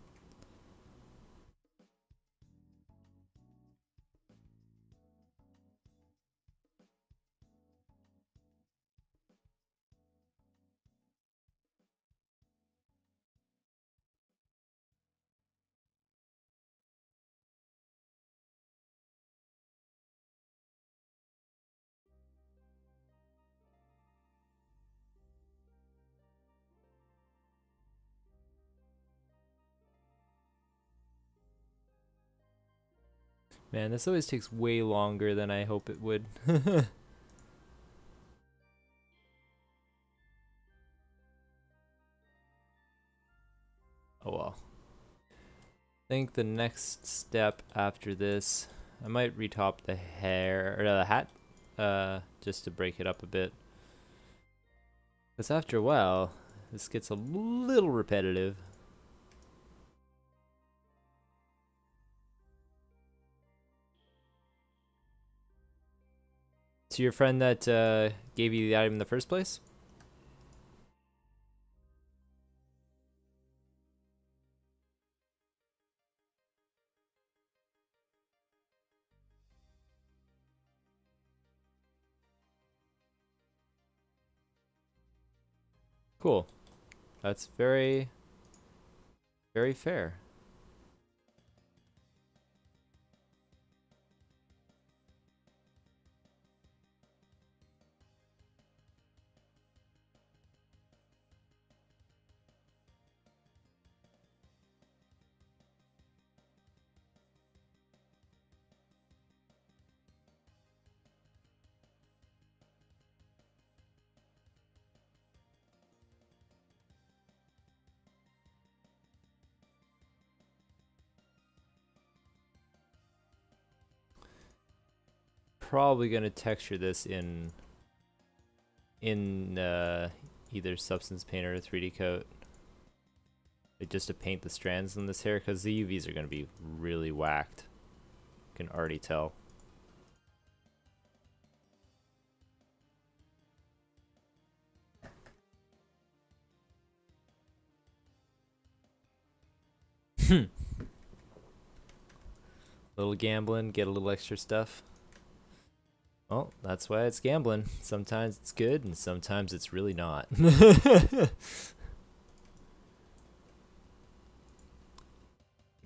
Man, this always takes way longer than I hope it would. Oh well. think the next step after this, I might retop the hair or the hat, just to break it up a bit. Because after a while, this gets a little repetitive. To your friend that gave you the item in the first place? Cool. That's very, very fair. Probably gonna texture this in either Substance Paint or 3D Coat, like just to paint the strands in this hair, because the UVs are gonna be really whacked. Can already tell. Little gambling, get a little extra stuff. Well, that's why it's gambling. Sometimes it's good, and sometimes it's really not. Which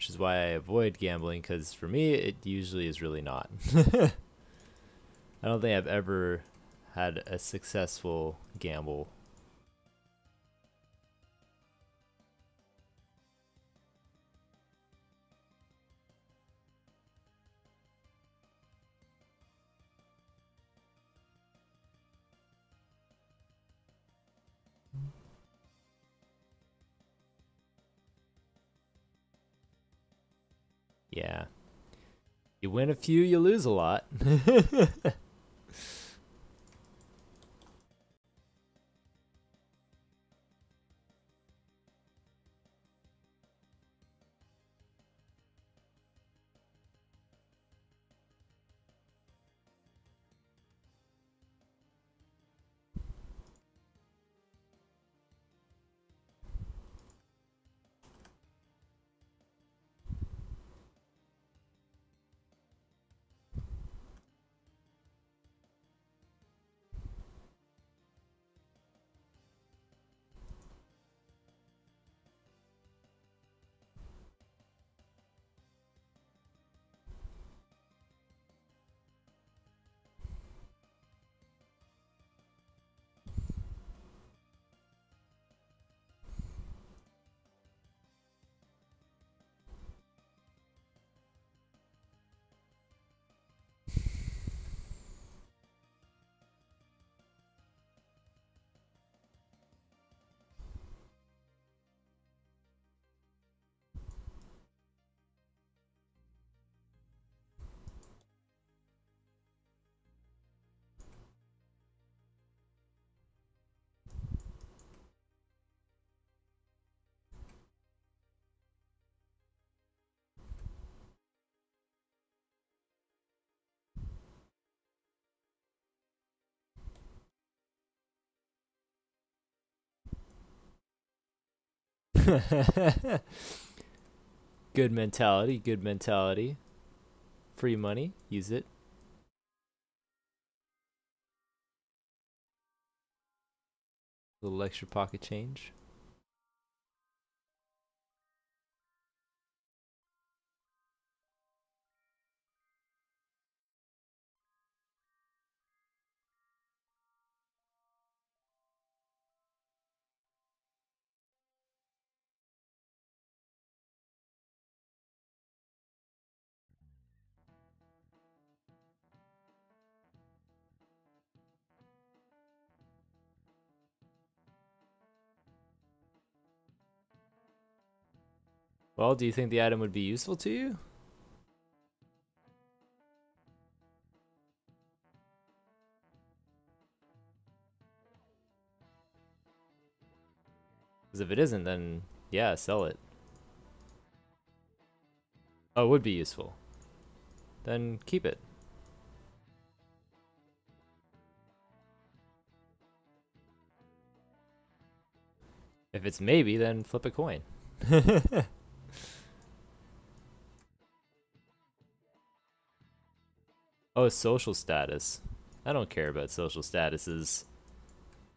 is why I avoid gambling, because for me, it usually is really not. I don't think I've ever had a successful gamble. Yeah. You win a few, you lose a lot. Good mentality, good mentality. Free money, use it. Little extra pocket change. Well, do you think the item would be useful to you? Because if it isn't, then yeah, sell it. Oh, it would be useful. Then keep it. If it's maybe, then flip a coin. Oh, social status. I don't care about social statuses.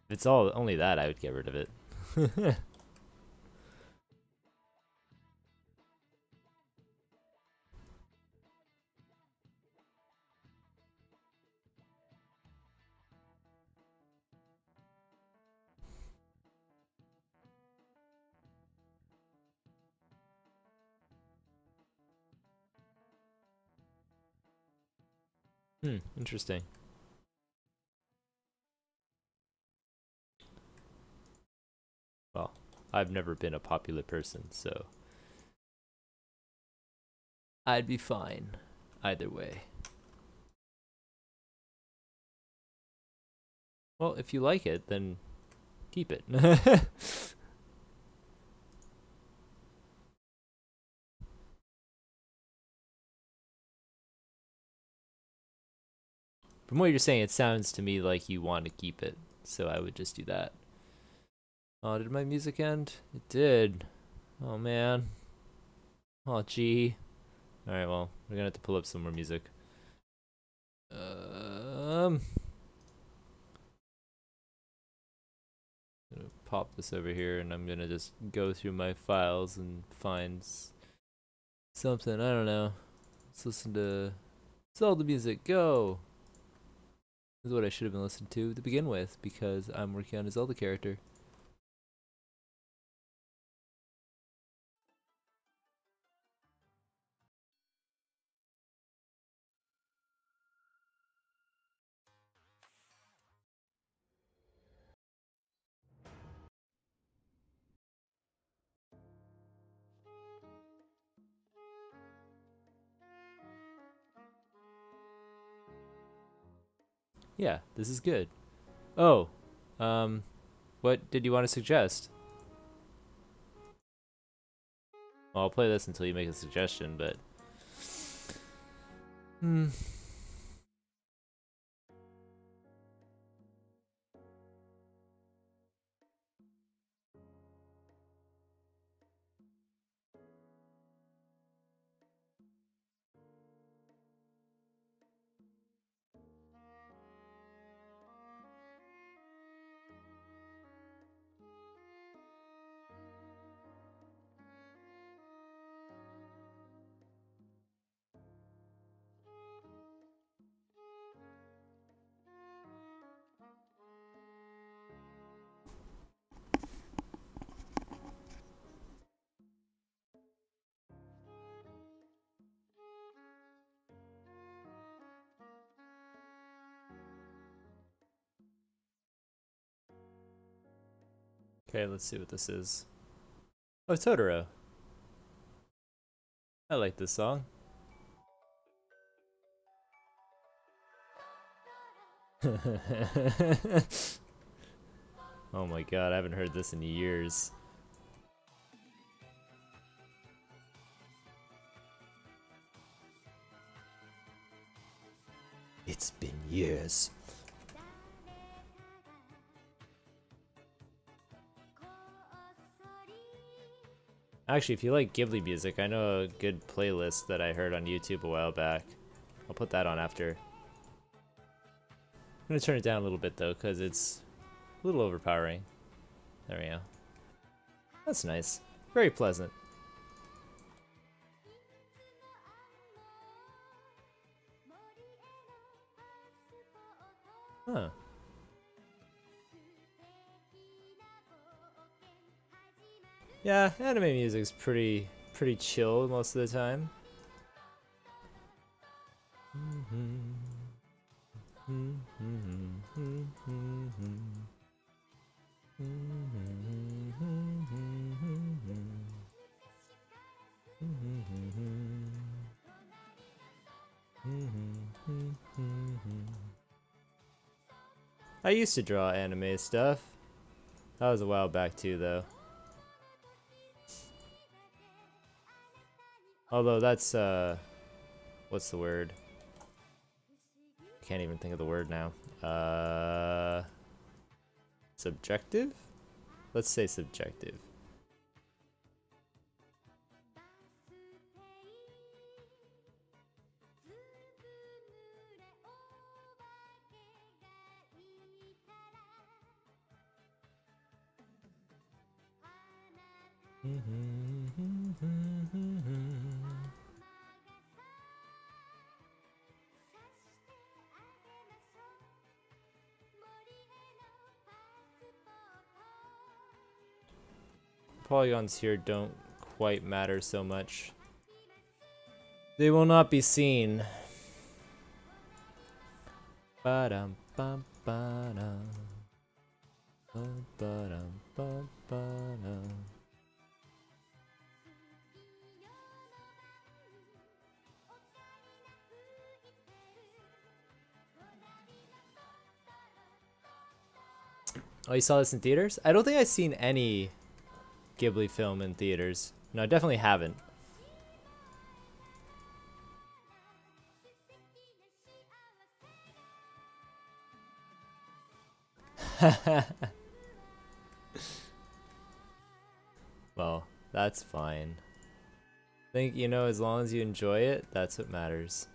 If it's all only that, I would get rid of it. Interesting. Well, I've never been a popular person, so I'd be fine either way. Well, if you like it, then keep it. From what you're saying, it sounds to me like you want to keep it, so I would just do that. Oh, did my music end? It did. Oh, man. Oh, gee. Alright, well, we're gonna have to pull up some more music. Um, gonna pop this over here, and I'm gonna just go through my files and find something. I don't know. Let's listen to Zelda music. Go! This is what I should have been listening to begin with, because I'm working on a Zelda character. Yeah, this is good. Oh, um, what did you want to suggest? Well, I'll play this until you make a suggestion, but... Hmm. Okay, let's see what this is. Oh, Totoro. I like this song. Oh my god, I haven't heard this in years. It's been years. Actually, if you like Ghibli music, I know a good playlist that I heard on YouTube a while back. I'll put that on after. I'm gonna turn it down a little bit though, because it's a little overpowering. There we go. That's nice. Very pleasant. Huh. Yeah, anime music's pretty chill most of the time. I used to draw anime stuff. That was a while back too, though. Although that's, what's the word? I can't even think of the word now. Subjective? Let's say subjective. Polygons here don't quite matter so much. They will not be seen. Ba-dum bum ba-dum. Ba-dum bum ba-dum. Oh, you saw this in theaters? I don't think I've seen any Ghibli film in theaters. No, I definitely haven't. Well, that's fine. I think, you know, as long as you enjoy it, that's what matters.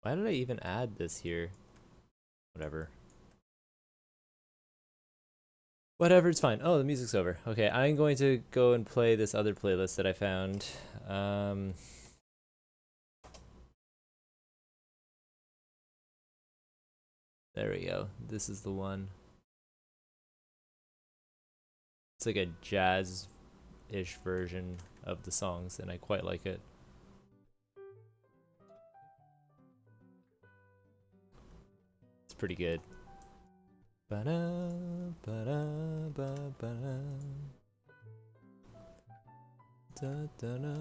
Why did I even add this here? Whatever. Whatever, it's fine. Oh, the music's over. Okay, I'm going to go and play this other playlist that I found. There we go. This is the one. It's like a jazz-ish version of the songs, and I quite like it. It's pretty good. Ba-da, ba-da, ba-ba-da. Da-da-da.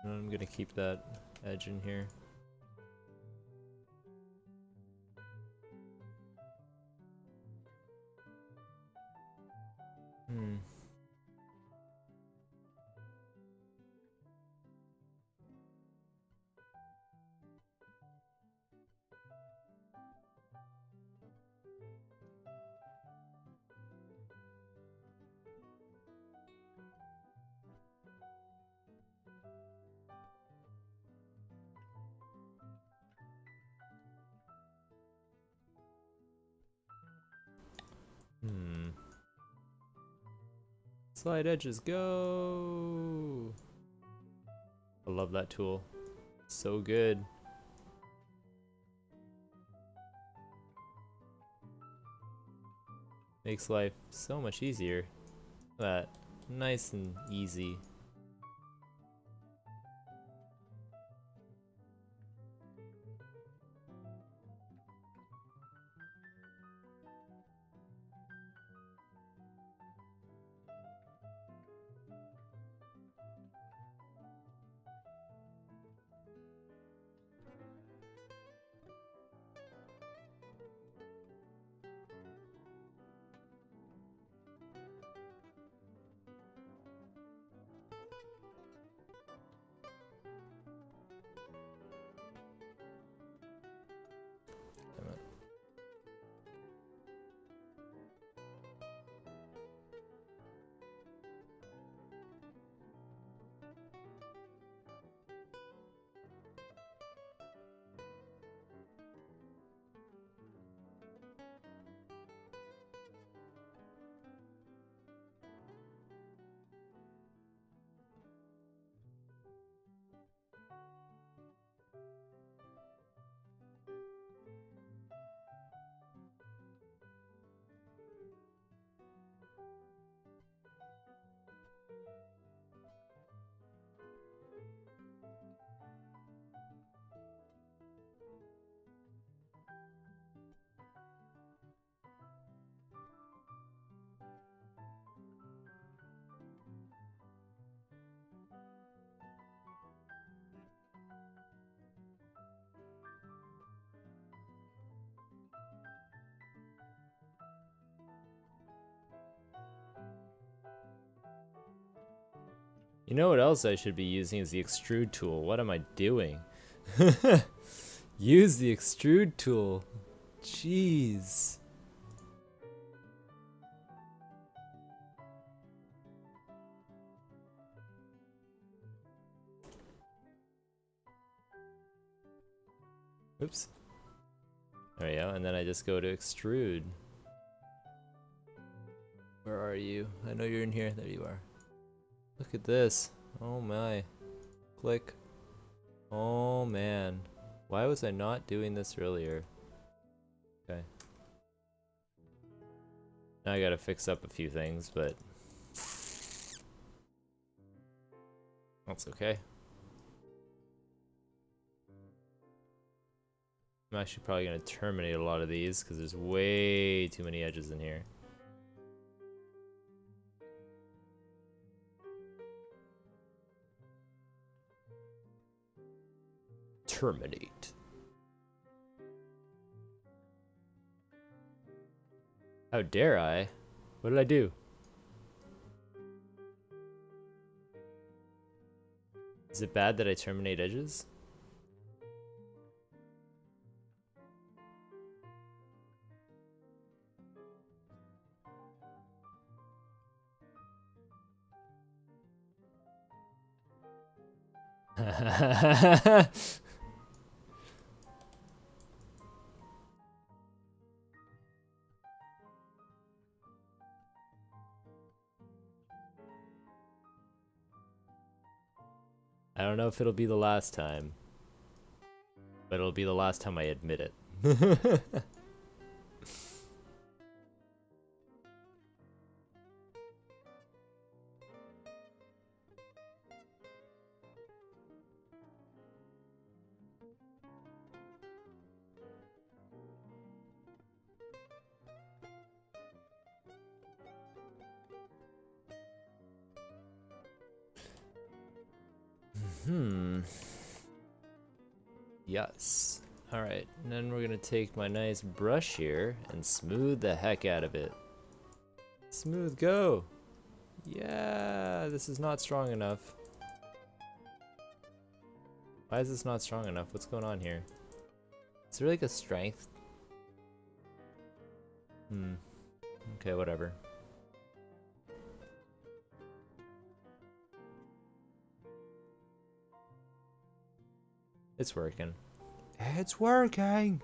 I'm gonna keep that edge in here. Slide edges, go! I love that tool. So good. Makes life so much easier. That nice and easy. You know what else I should be using is the extrude tool. What am I doing? Use the extrude tool. Jeez. Oops. There we go, and then I just go to extrude. Where are you? I know you're in here. There you are. Look at this. Oh my. Click. Oh man. Why was I not doing this earlier? Okay. Now I gotta fix up a few things, but that's okay. I'm actually probably gonna terminate a lot of these because there's way too many edges in here. Terminate. How dare I? What did I do? Is it bad that I terminate edges? I don't know if it'll be the last time, but it'll be the last time I admit it. Yes. Alright, and then we're gonna take my nice brush here and smooth the heck out of it. Smooth, go! Yeah, this is not strong enough. Why is this not strong enough? What's going on here? Is there like a strength? Okay, whatever. It's working. It's working!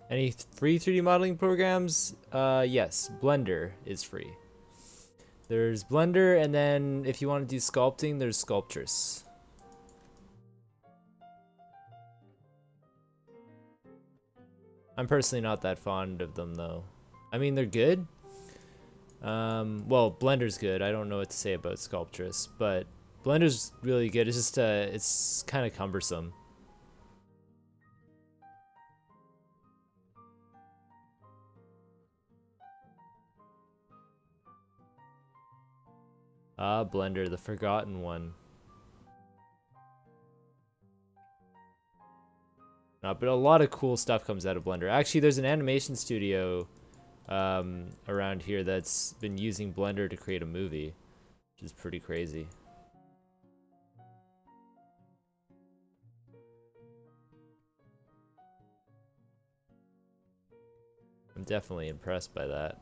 Any free 3D modeling programs? Yes, Blender is free. There's Blender, and then if you want to do sculpting, there's Sculptress. I'm personally not that fond of them though. I mean, they're good. Well, Blender's good. I don't know what to say about Sculptress, but Blender's really good. It's just it's kind of cumbersome. Ah, Blender, the forgotten one. But a lot of cool stuff comes out of Blender. Actually, there's an animation studio around here that's been using Blender to create a movie, which is pretty crazy. I'm definitely impressed by that.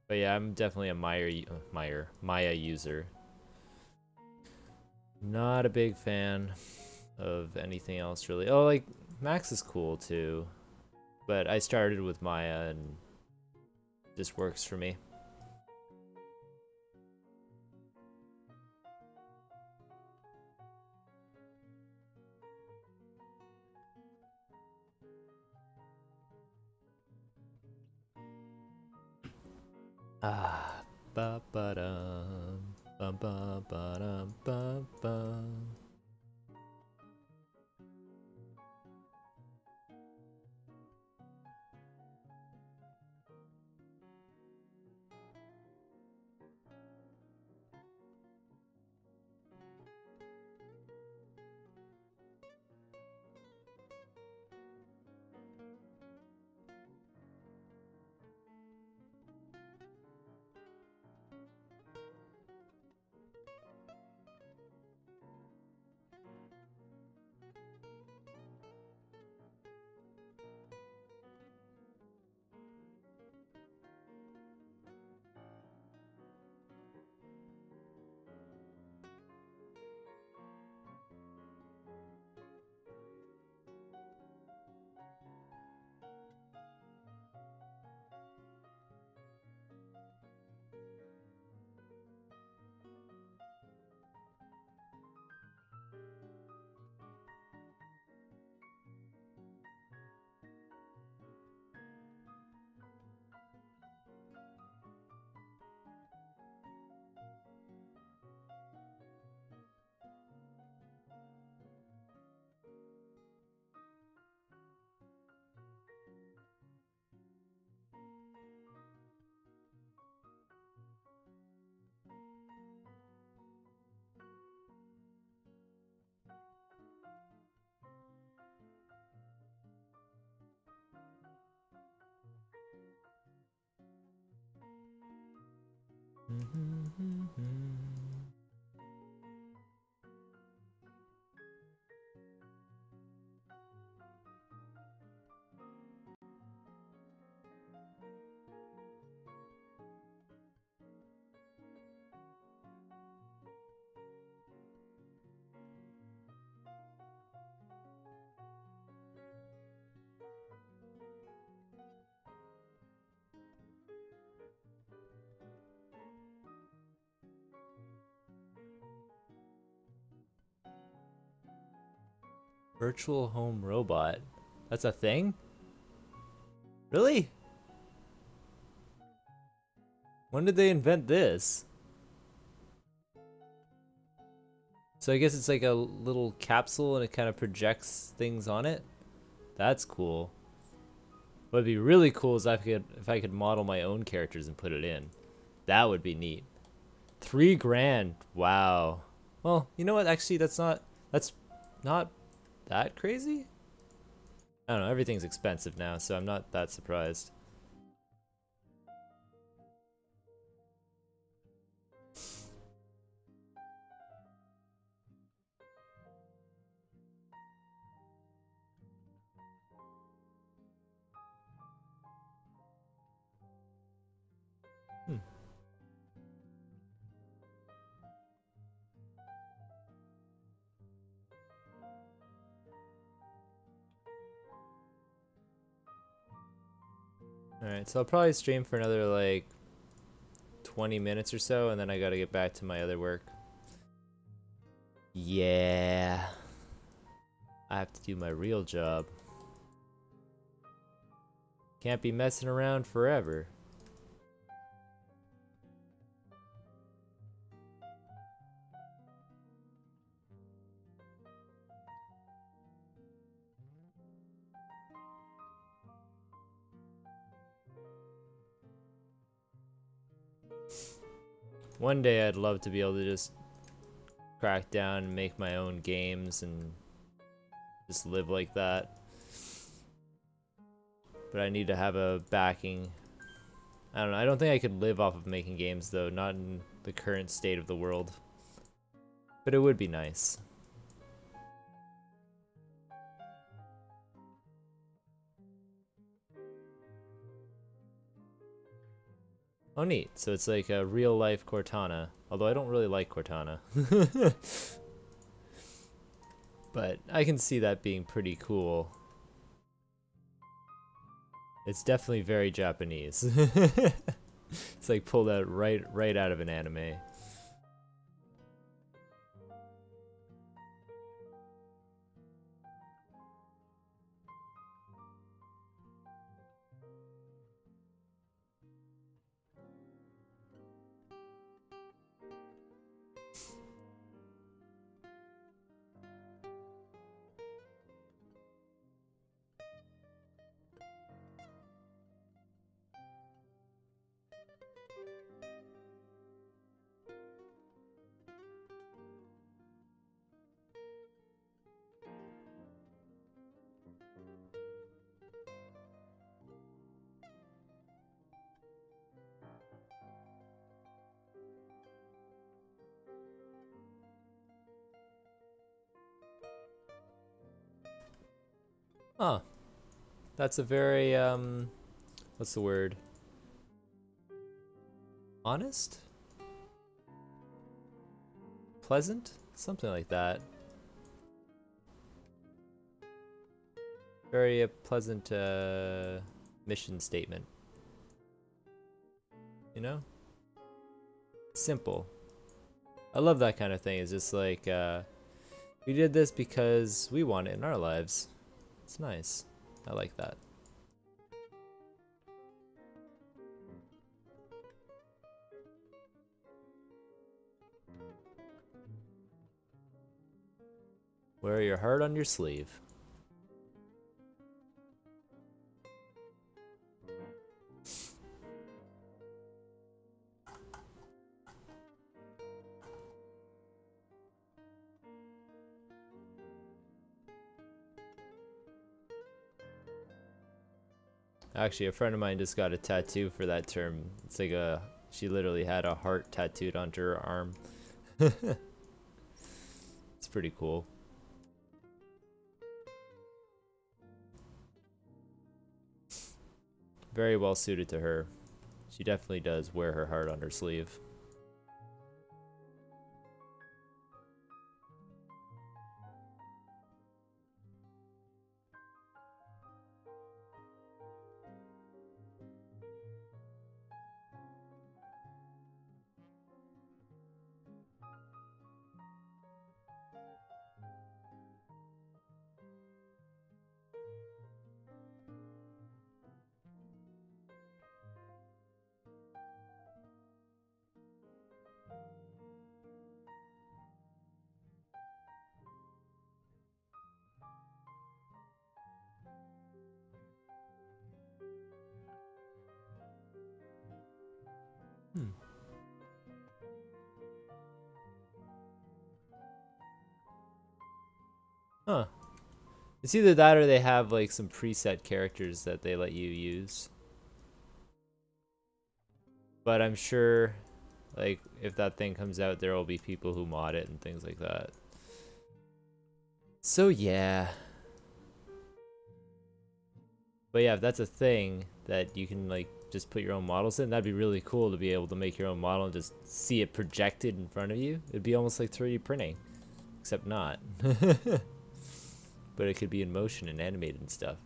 But yeah, I'm definitely a Maya user. Not a big fan of anything else really. Oh, like Max is cool too, but I started with Maya and it just works for me. Ah, ba ba dum. Bum, bum, ba-dum, bum, bum. Virtual home robot. That's a thing? Really? When did they invent this? So I guess it's like a little capsule and it kind of projects things on it. That's cool. What'd be really cool is if I could model my own characters and put it in. That would be neat. 3 grand. Wow. Well, you know what? Actually, that's not that crazy. I don't know. Everything's expensive now, so I'm not that surprised. Hmm. Alright, so I'll probably stream for another like 20 minutes or so, and then I gotta get back to my other work. Yeah. I have to do my real job. Can't be messing around forever. One day I'd love to be able to just crack down and make my own games and just live like that. But I need to have a backing. I don't know. I don't think I could live off of making games though, not in the current state of the world. But it would be nice. Oh neat. So it's like a real life Cortana. Although I don't really like Cortana. But I can see that being pretty cool. It's definitely very Japanese. It's like pulled out right out of an anime. Huh. That's a very, what's the word? Honest? Pleasant? Something like that. Very pleasant, mission statement. You know? Simple. I love that kind of thing. It's just like, we did this because we want it in our lives. It's nice. I like that. Wear your heart on your sleeve. Actually, a friend of mine just got a tattoo for that term. It's like she literally had a heart tattooed onto her arm. It's pretty cool. Very well suited to her. She definitely does wear her heart on her sleeve. Hmm. Huh. It's either that or they have like some preset characters that they let you use. But I'm sure, like, if that thing comes out, there will be people who mod it and things like that. So yeah. But yeah, if that's a thing that you can like just put your own models in, that'd be really cool to be able to make your own model and just see it projected in front of you. It'd be almost like 3D printing, except not. But it could be in motion and animated and stuff.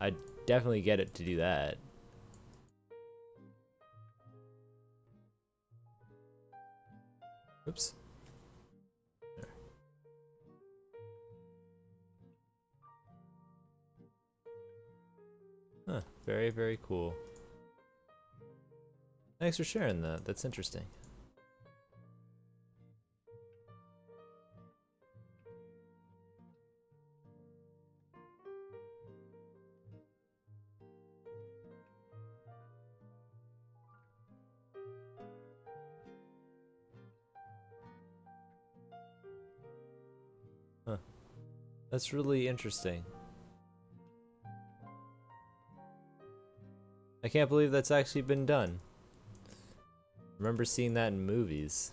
I'd definitely get it to do that. Oops. Huh, very, very cool. Thanks for sharing that. That's interesting. Huh. That's really interesting. I can't believe that's actually been done. I remember seeing that in movies.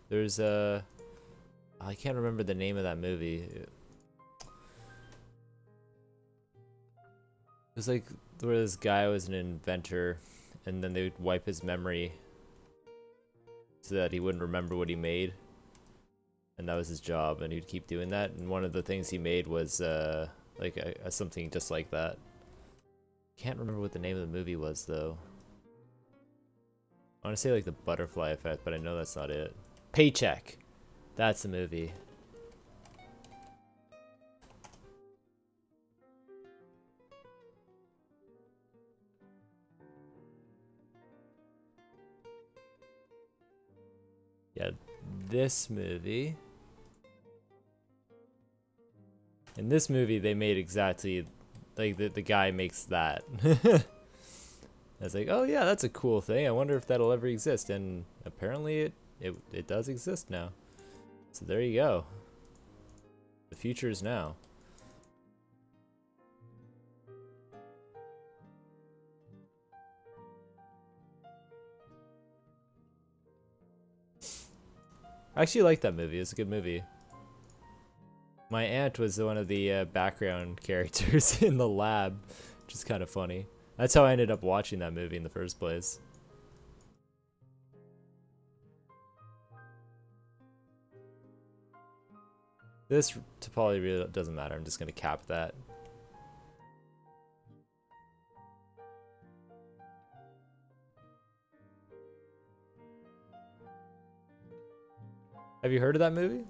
There's a... I can't remember the name of that movie. It was like where this guy was an inventor and then they would wipe his memory so that he wouldn't remember what he made. And that was his job, and he'd keep doing that. And one of the things he made was like something just like that. Can't remember what the name of the movie was though. I want to say like the butterfly effect, but I know that's not it. Paycheck. That's the movie. Yeah, this movie. In this movie, they made exactly like the guy makes that. I was like, oh yeah, that's a cool thing. I wonder if that'll ever exist. And apparently it does exist now. So there you go. The future is now. I actually like that movie. It's a good movie. My aunt was one of the background characters in the lab, which is kind of funny. That's how I ended up watching that movie in the first place. This topology really doesn't matter. I'm just going to cap that. Have you heard of that movie?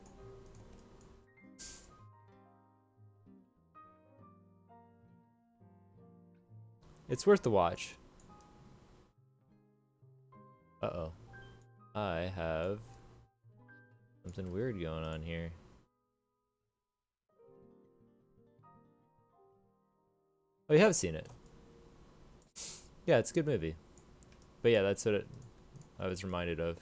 It's worth the watch. Uh-oh. I have something weird going on here. Oh, you have seen it. Yeah, it's a good movie. But yeah, that's what I was reminded of.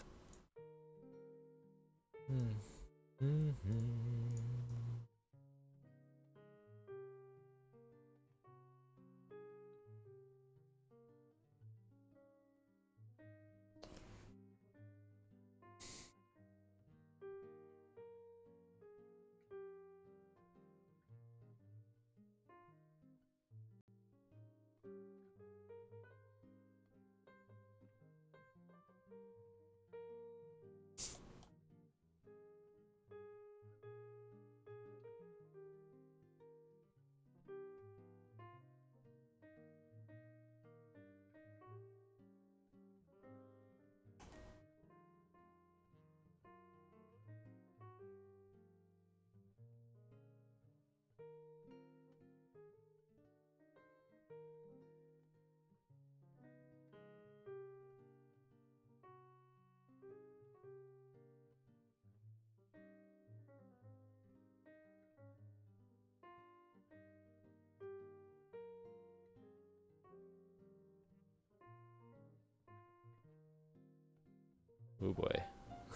Oh boy.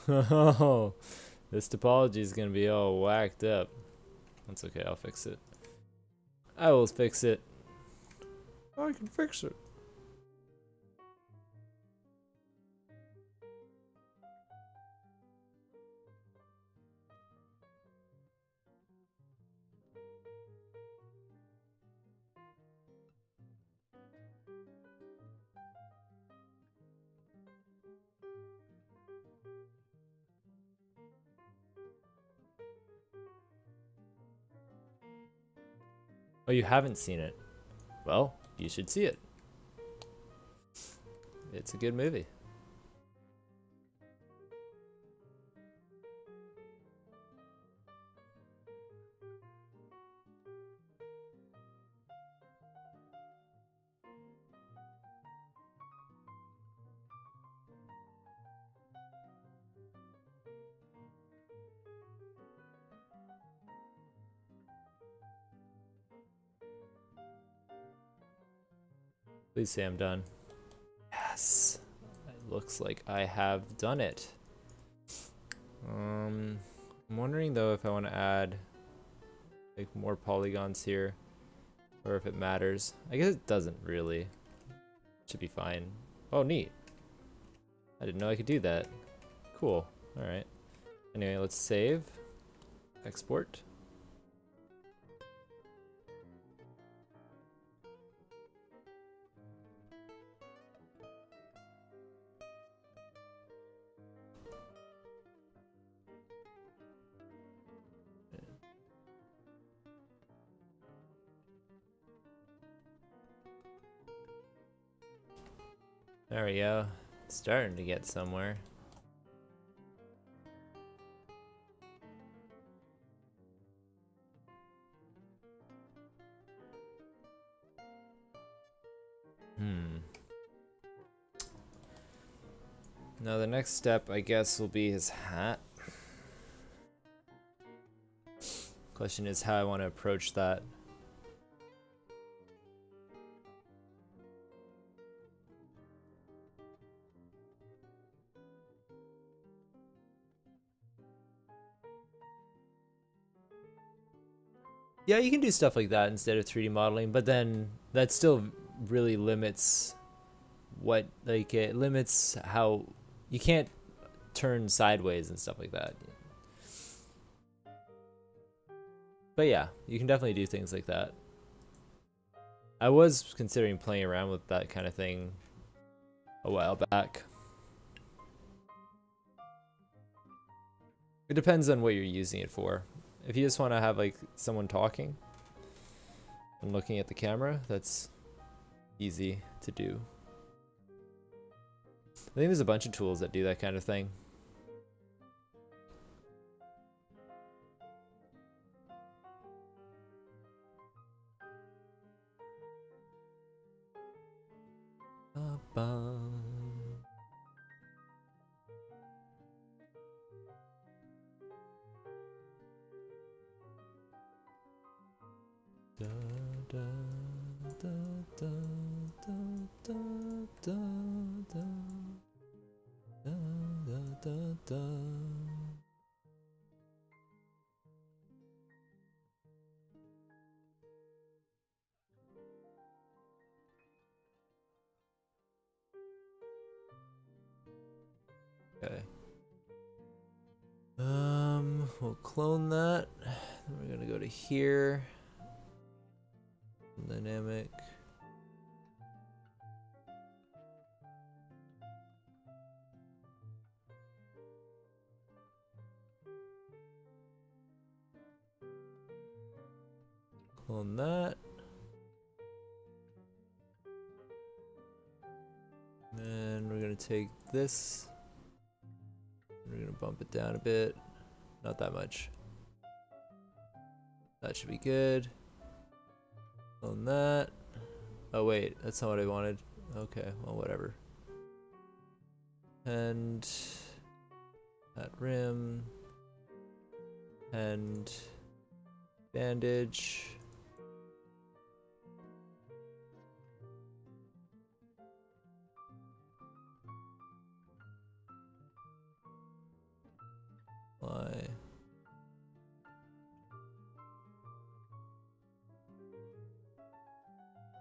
Oh, this topology is gonna be all whacked up. That's okay, I'll fix it. I will fix it. I can fix it. Oh, you haven't seen it? Well, you should see it. It's a good movie. Please say I'm done. Yes. It looks like I have done it. I'm wondering though if I want to add like more polygons here or if it matters. I guess it doesn't really. Should be fine. Oh, neat. I didn't know I could do that. Cool. All right. Anyway, let's save. Export. There we go. Starting to get somewhere. Now the next step, I guess, will be his hat. Question is how I want to approach that. Yeah, you can do stuff like that instead of 3D modeling, but then that still really limits what, like, it limits how you can't turn sideways and stuff like that. But yeah, you can definitely do things like that. I was considering playing around with that kind of thing a while back. It depends on what you're using it for. If you just want to have like someone talking and looking at the camera, that's easy to do. I think there's a bunch of tools that do that kind of thing. Okay. We'll clone that. Then we're gonna go to here. Dynamic. Clone that. Then we're gonna take this. We're gonna bump it down a bit. Not that much. That should be good. On that. Oh wait, that's not what I wanted. Okay, well whatever. And that rim. And bandage. Why?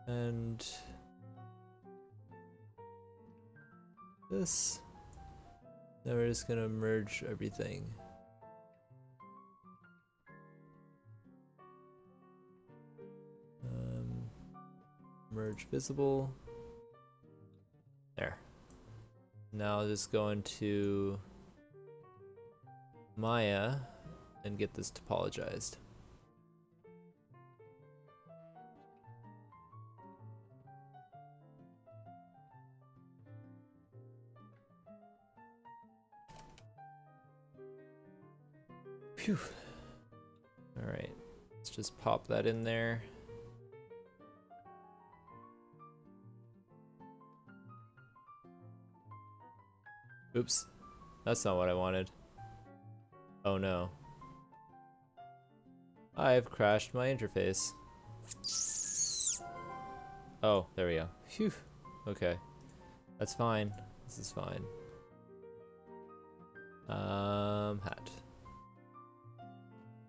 And this. Then we're just gonna merge everything. Merge visible. There. Now I'll just go into Maya and get this topologized. Phew. All right, let's just pop that in there. Oops, that's not what I wanted. Oh no. I've crashed my interface. Oh, there we go. Phew. Okay. That's fine. This is fine. Hat.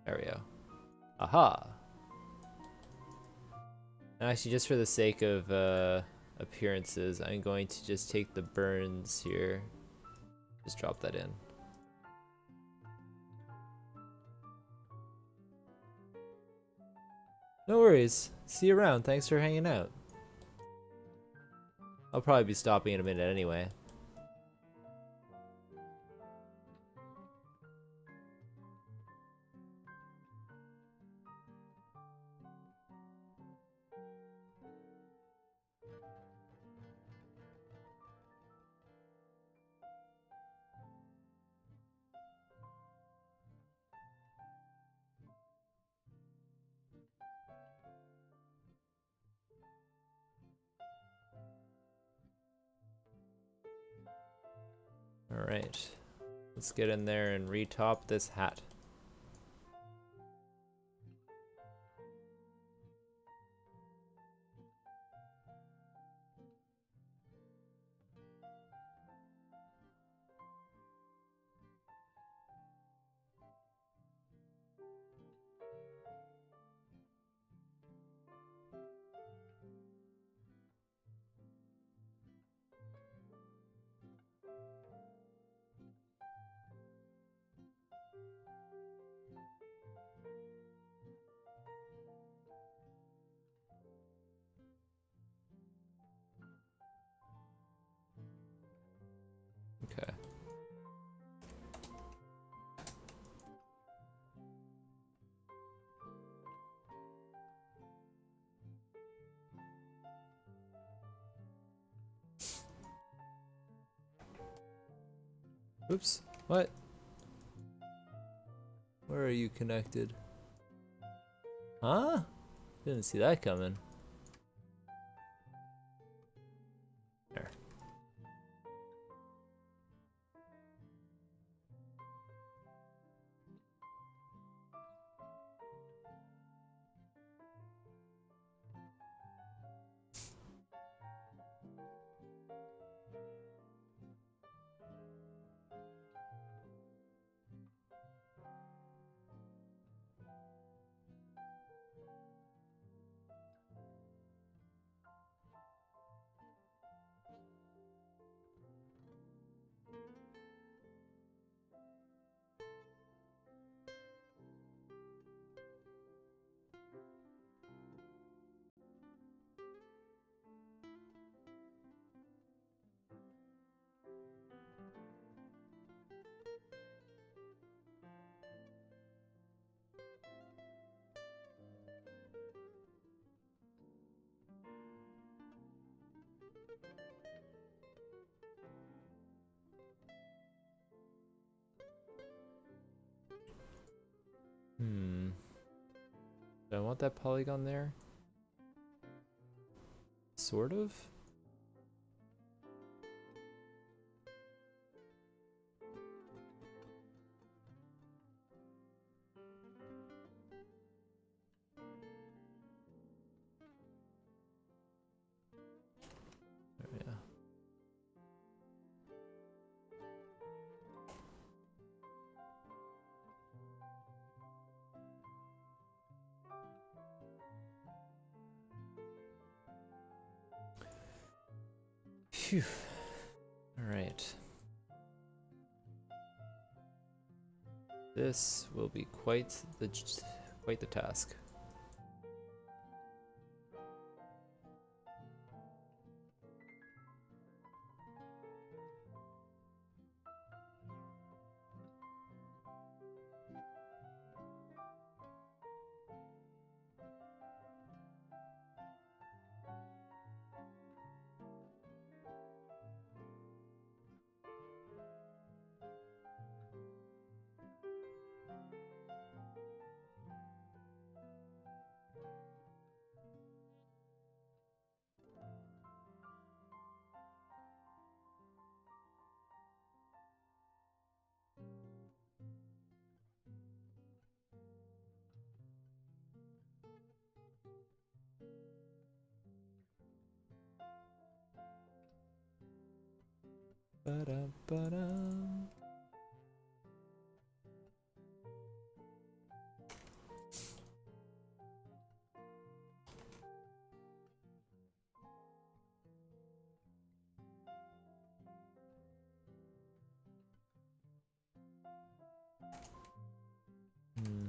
There we go. Aha! And actually, just for the sake of appearances, I'm going to just take the burns here. Just drop that in. No worries. See you around. Thanks for hanging out. I'll probably be stopping in a minute anyway. Alright. Let's get in there and retop this hat. Oops. What? Where are you connected? Huh? Didn't see that coming. There. Do I want that polygon there? Sort of? Yeah. Phew. All right. This will be quite the task. Ba-da-ba-da. Hmm.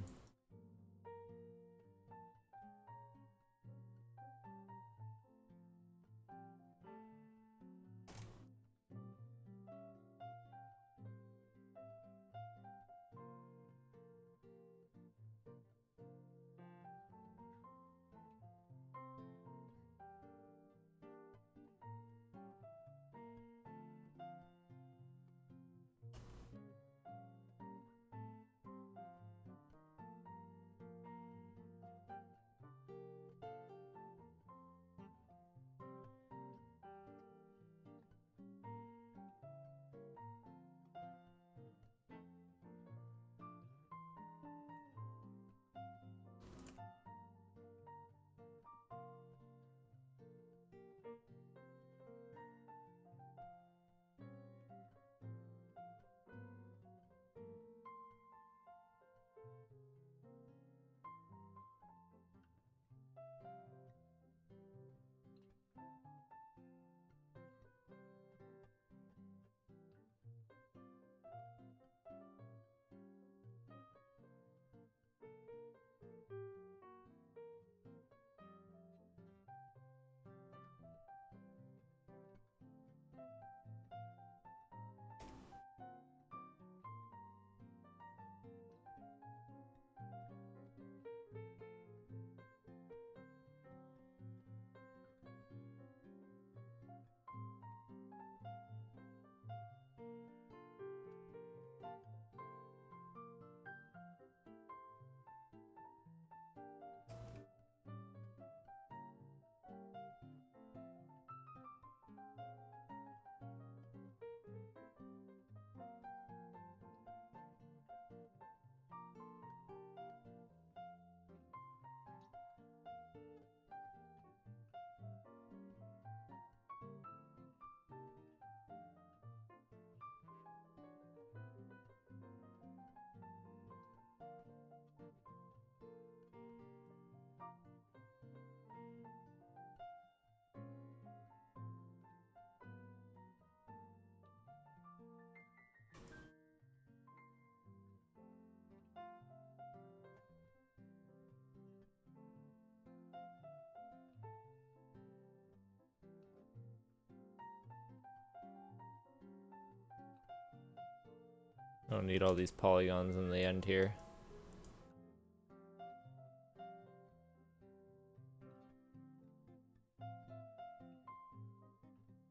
I don't need all these polygons in the end here.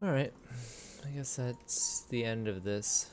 Alright, I guess that's the end of this.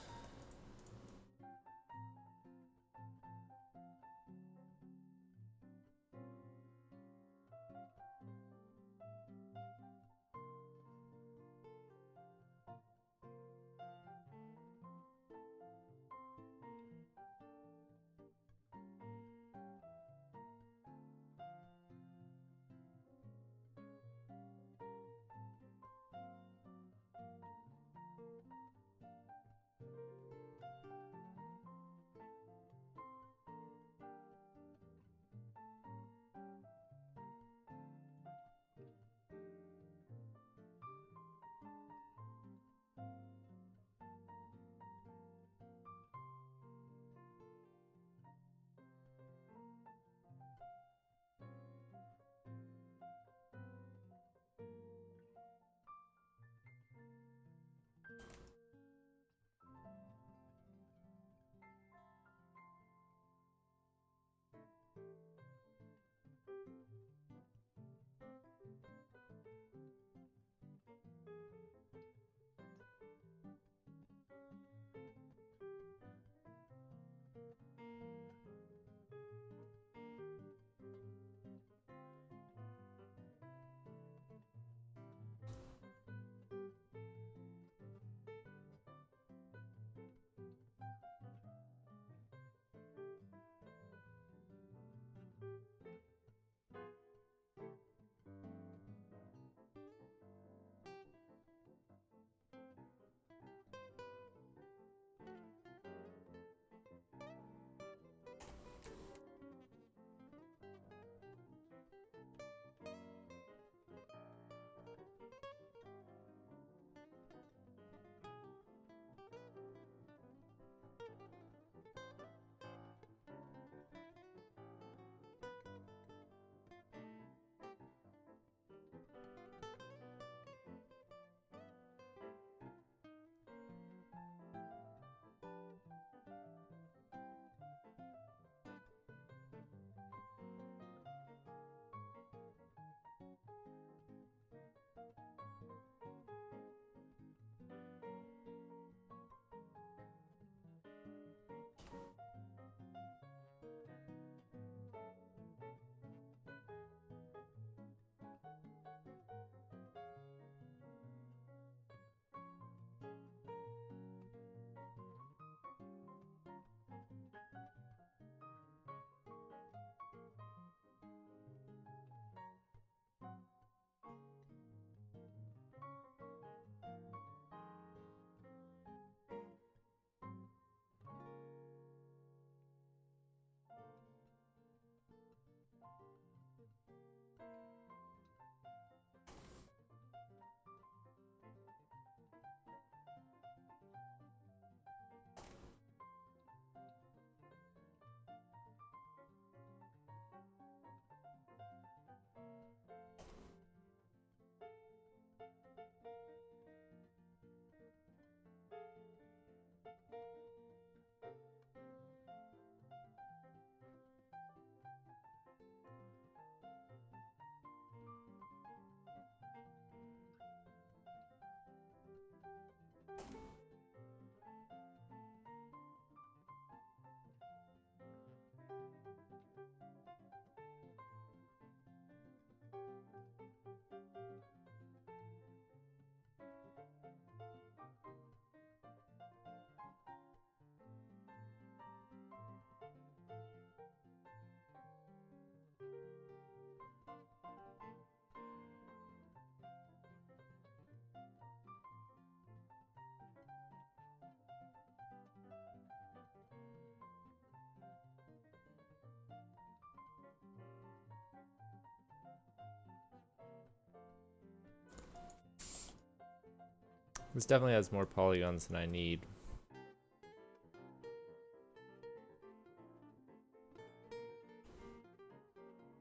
This definitely has more polygons than I need.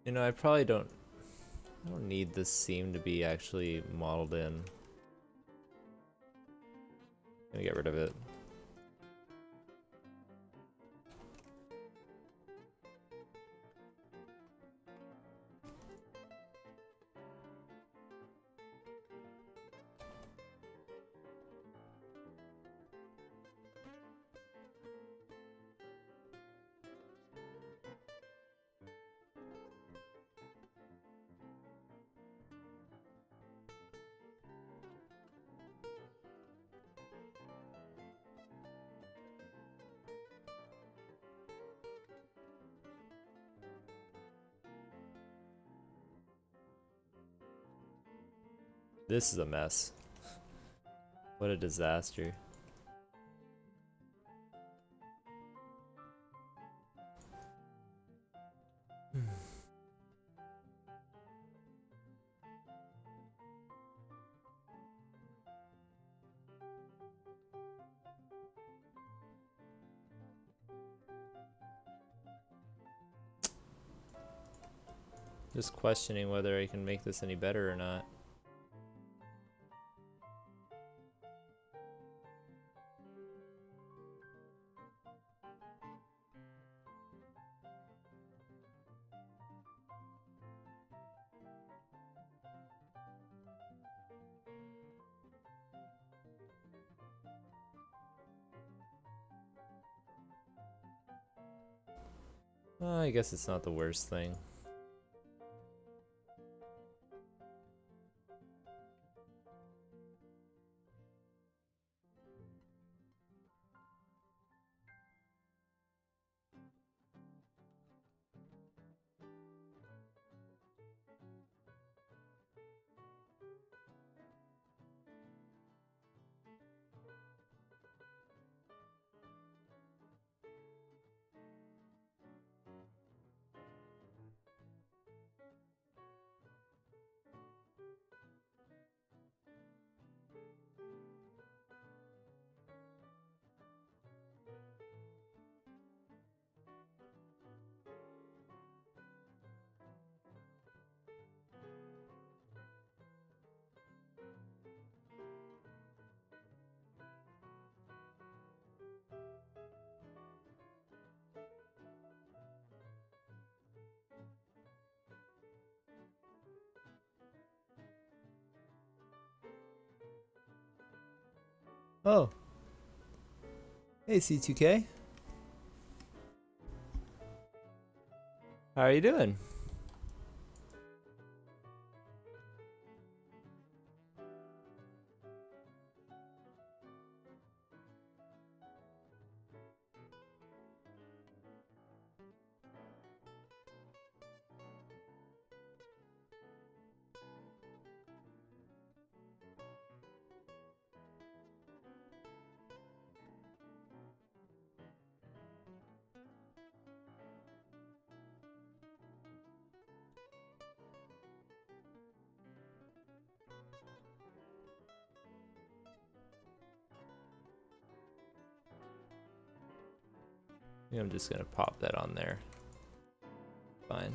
You know, I don't need this seam to be actually modeled in. I'm gonna get rid of it. This is a mess. What a disaster. Just questioning whether I can make this any better or not. I guess it's not the worst thing. Oh. Hey C2K. How are you doing? I'm just gonna pop that on there. Fine.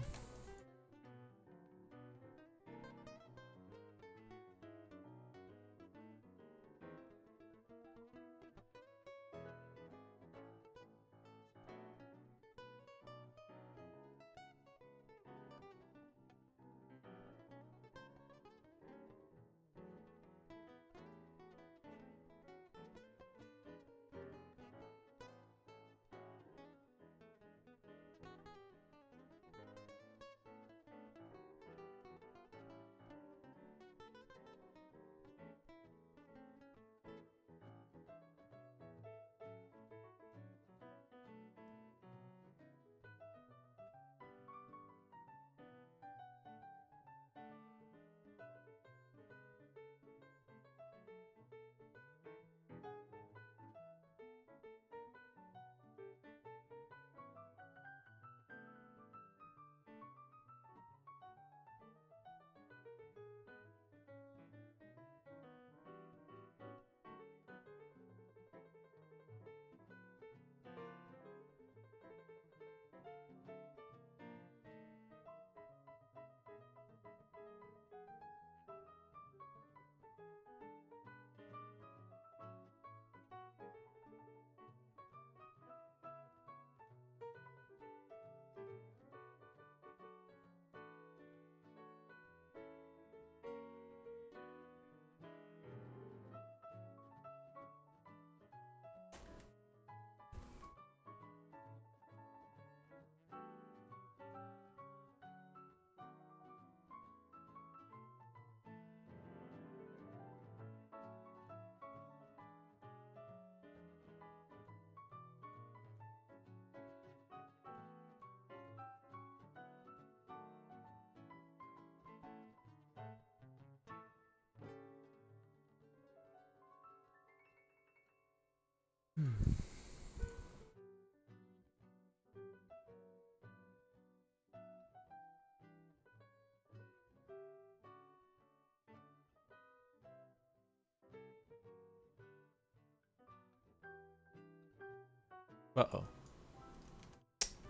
Uh-oh.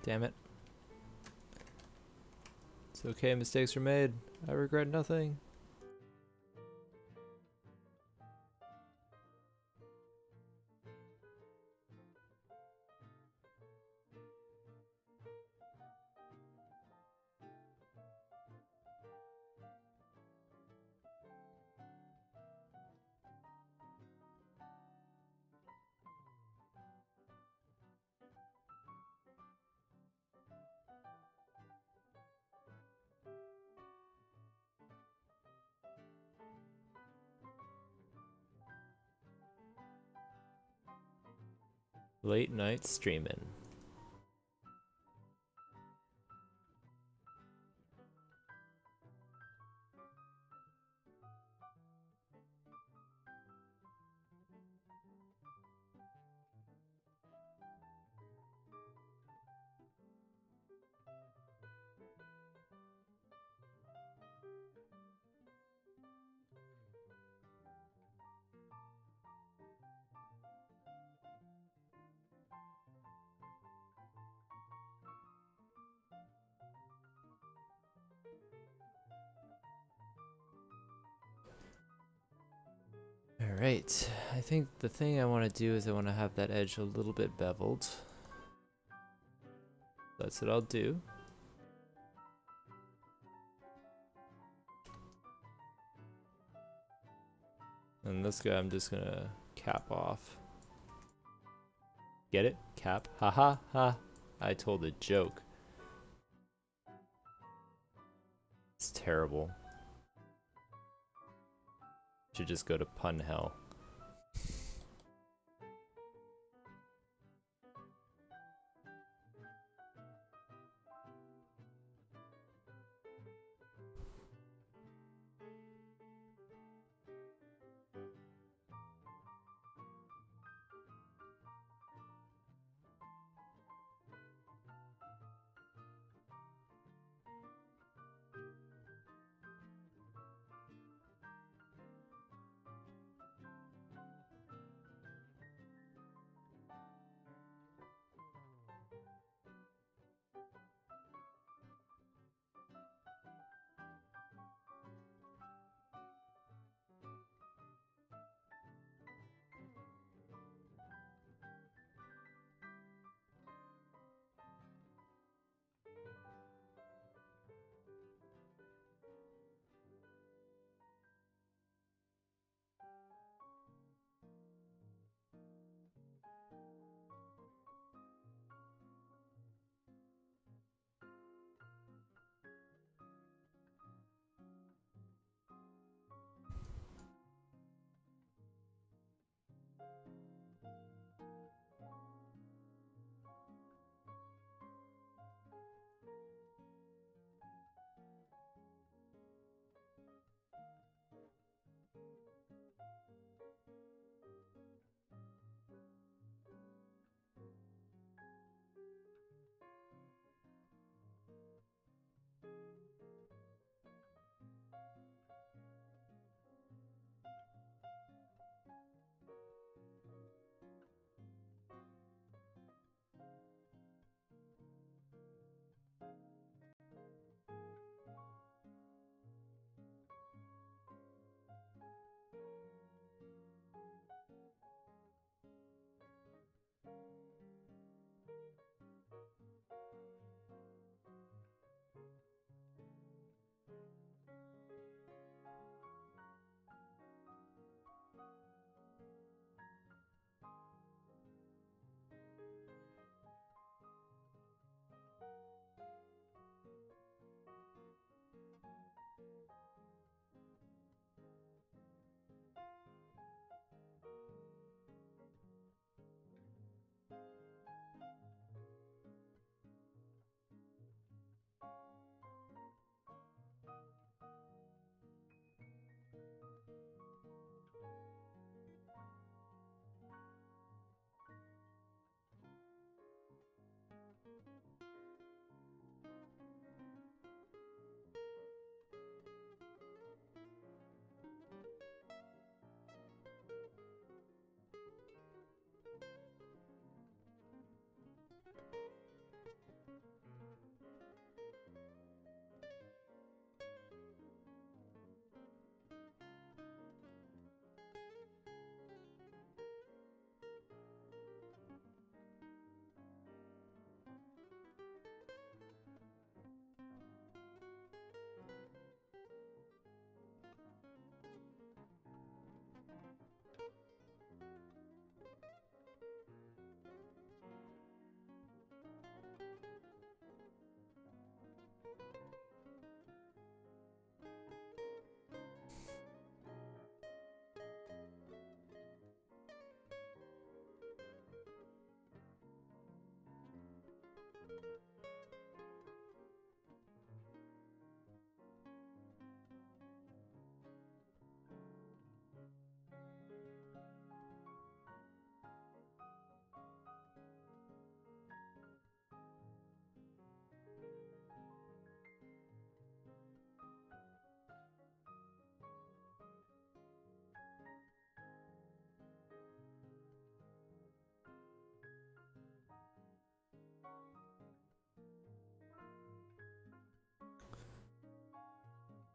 Damn it. It's okay, mistakes are made. I regret nothing. Late night streaming. Alright, I think the thing I want to do is I want to have that edge a little bit beveled. That's what I'll do. And this guy I'm just gonna cap off. Get it? Cap? Ha ha ha. I told a joke. It's terrible. Should just go to pun hell.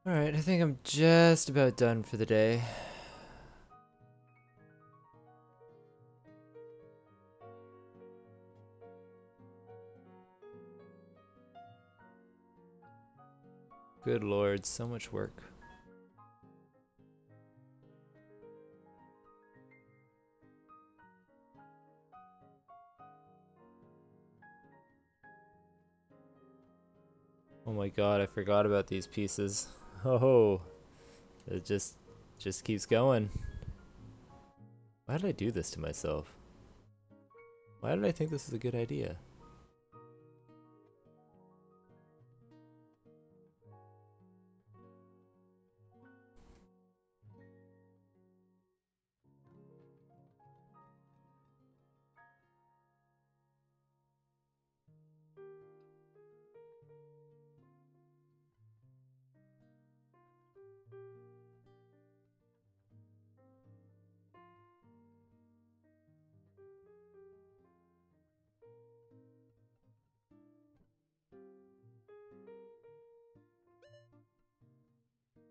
Alright, I think I'm just about done for the day. Good lord, so much work. Oh my god, I forgot about these pieces. Oh, it just keeps going. Why did I do this to myself? Why did I think this is a good idea?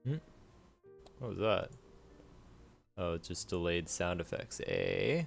Hmm? What was that? Oh, it just delayed sound effects, eh?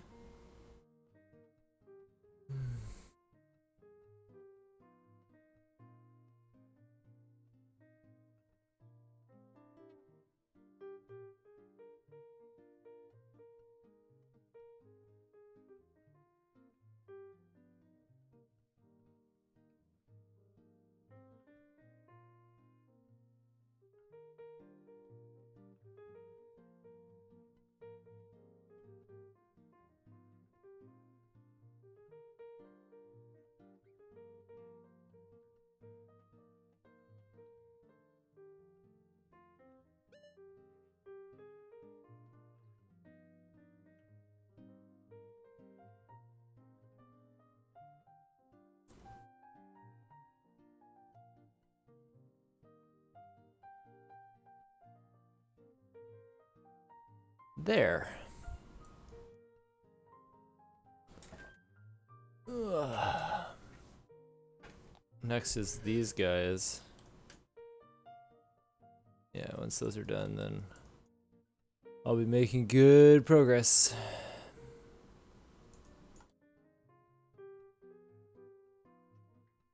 There. Ugh. Next is these guys. Yeah, once those are done, then I'll be making good progress.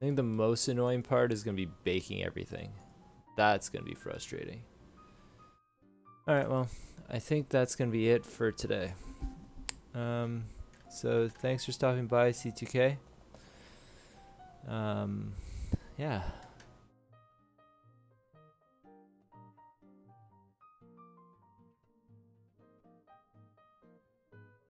I think the most annoying part is going to be baking everything. That's going to be frustrating. Alright, well, I think that's going to be it for today. So thanks for stopping by, C2K. Yeah.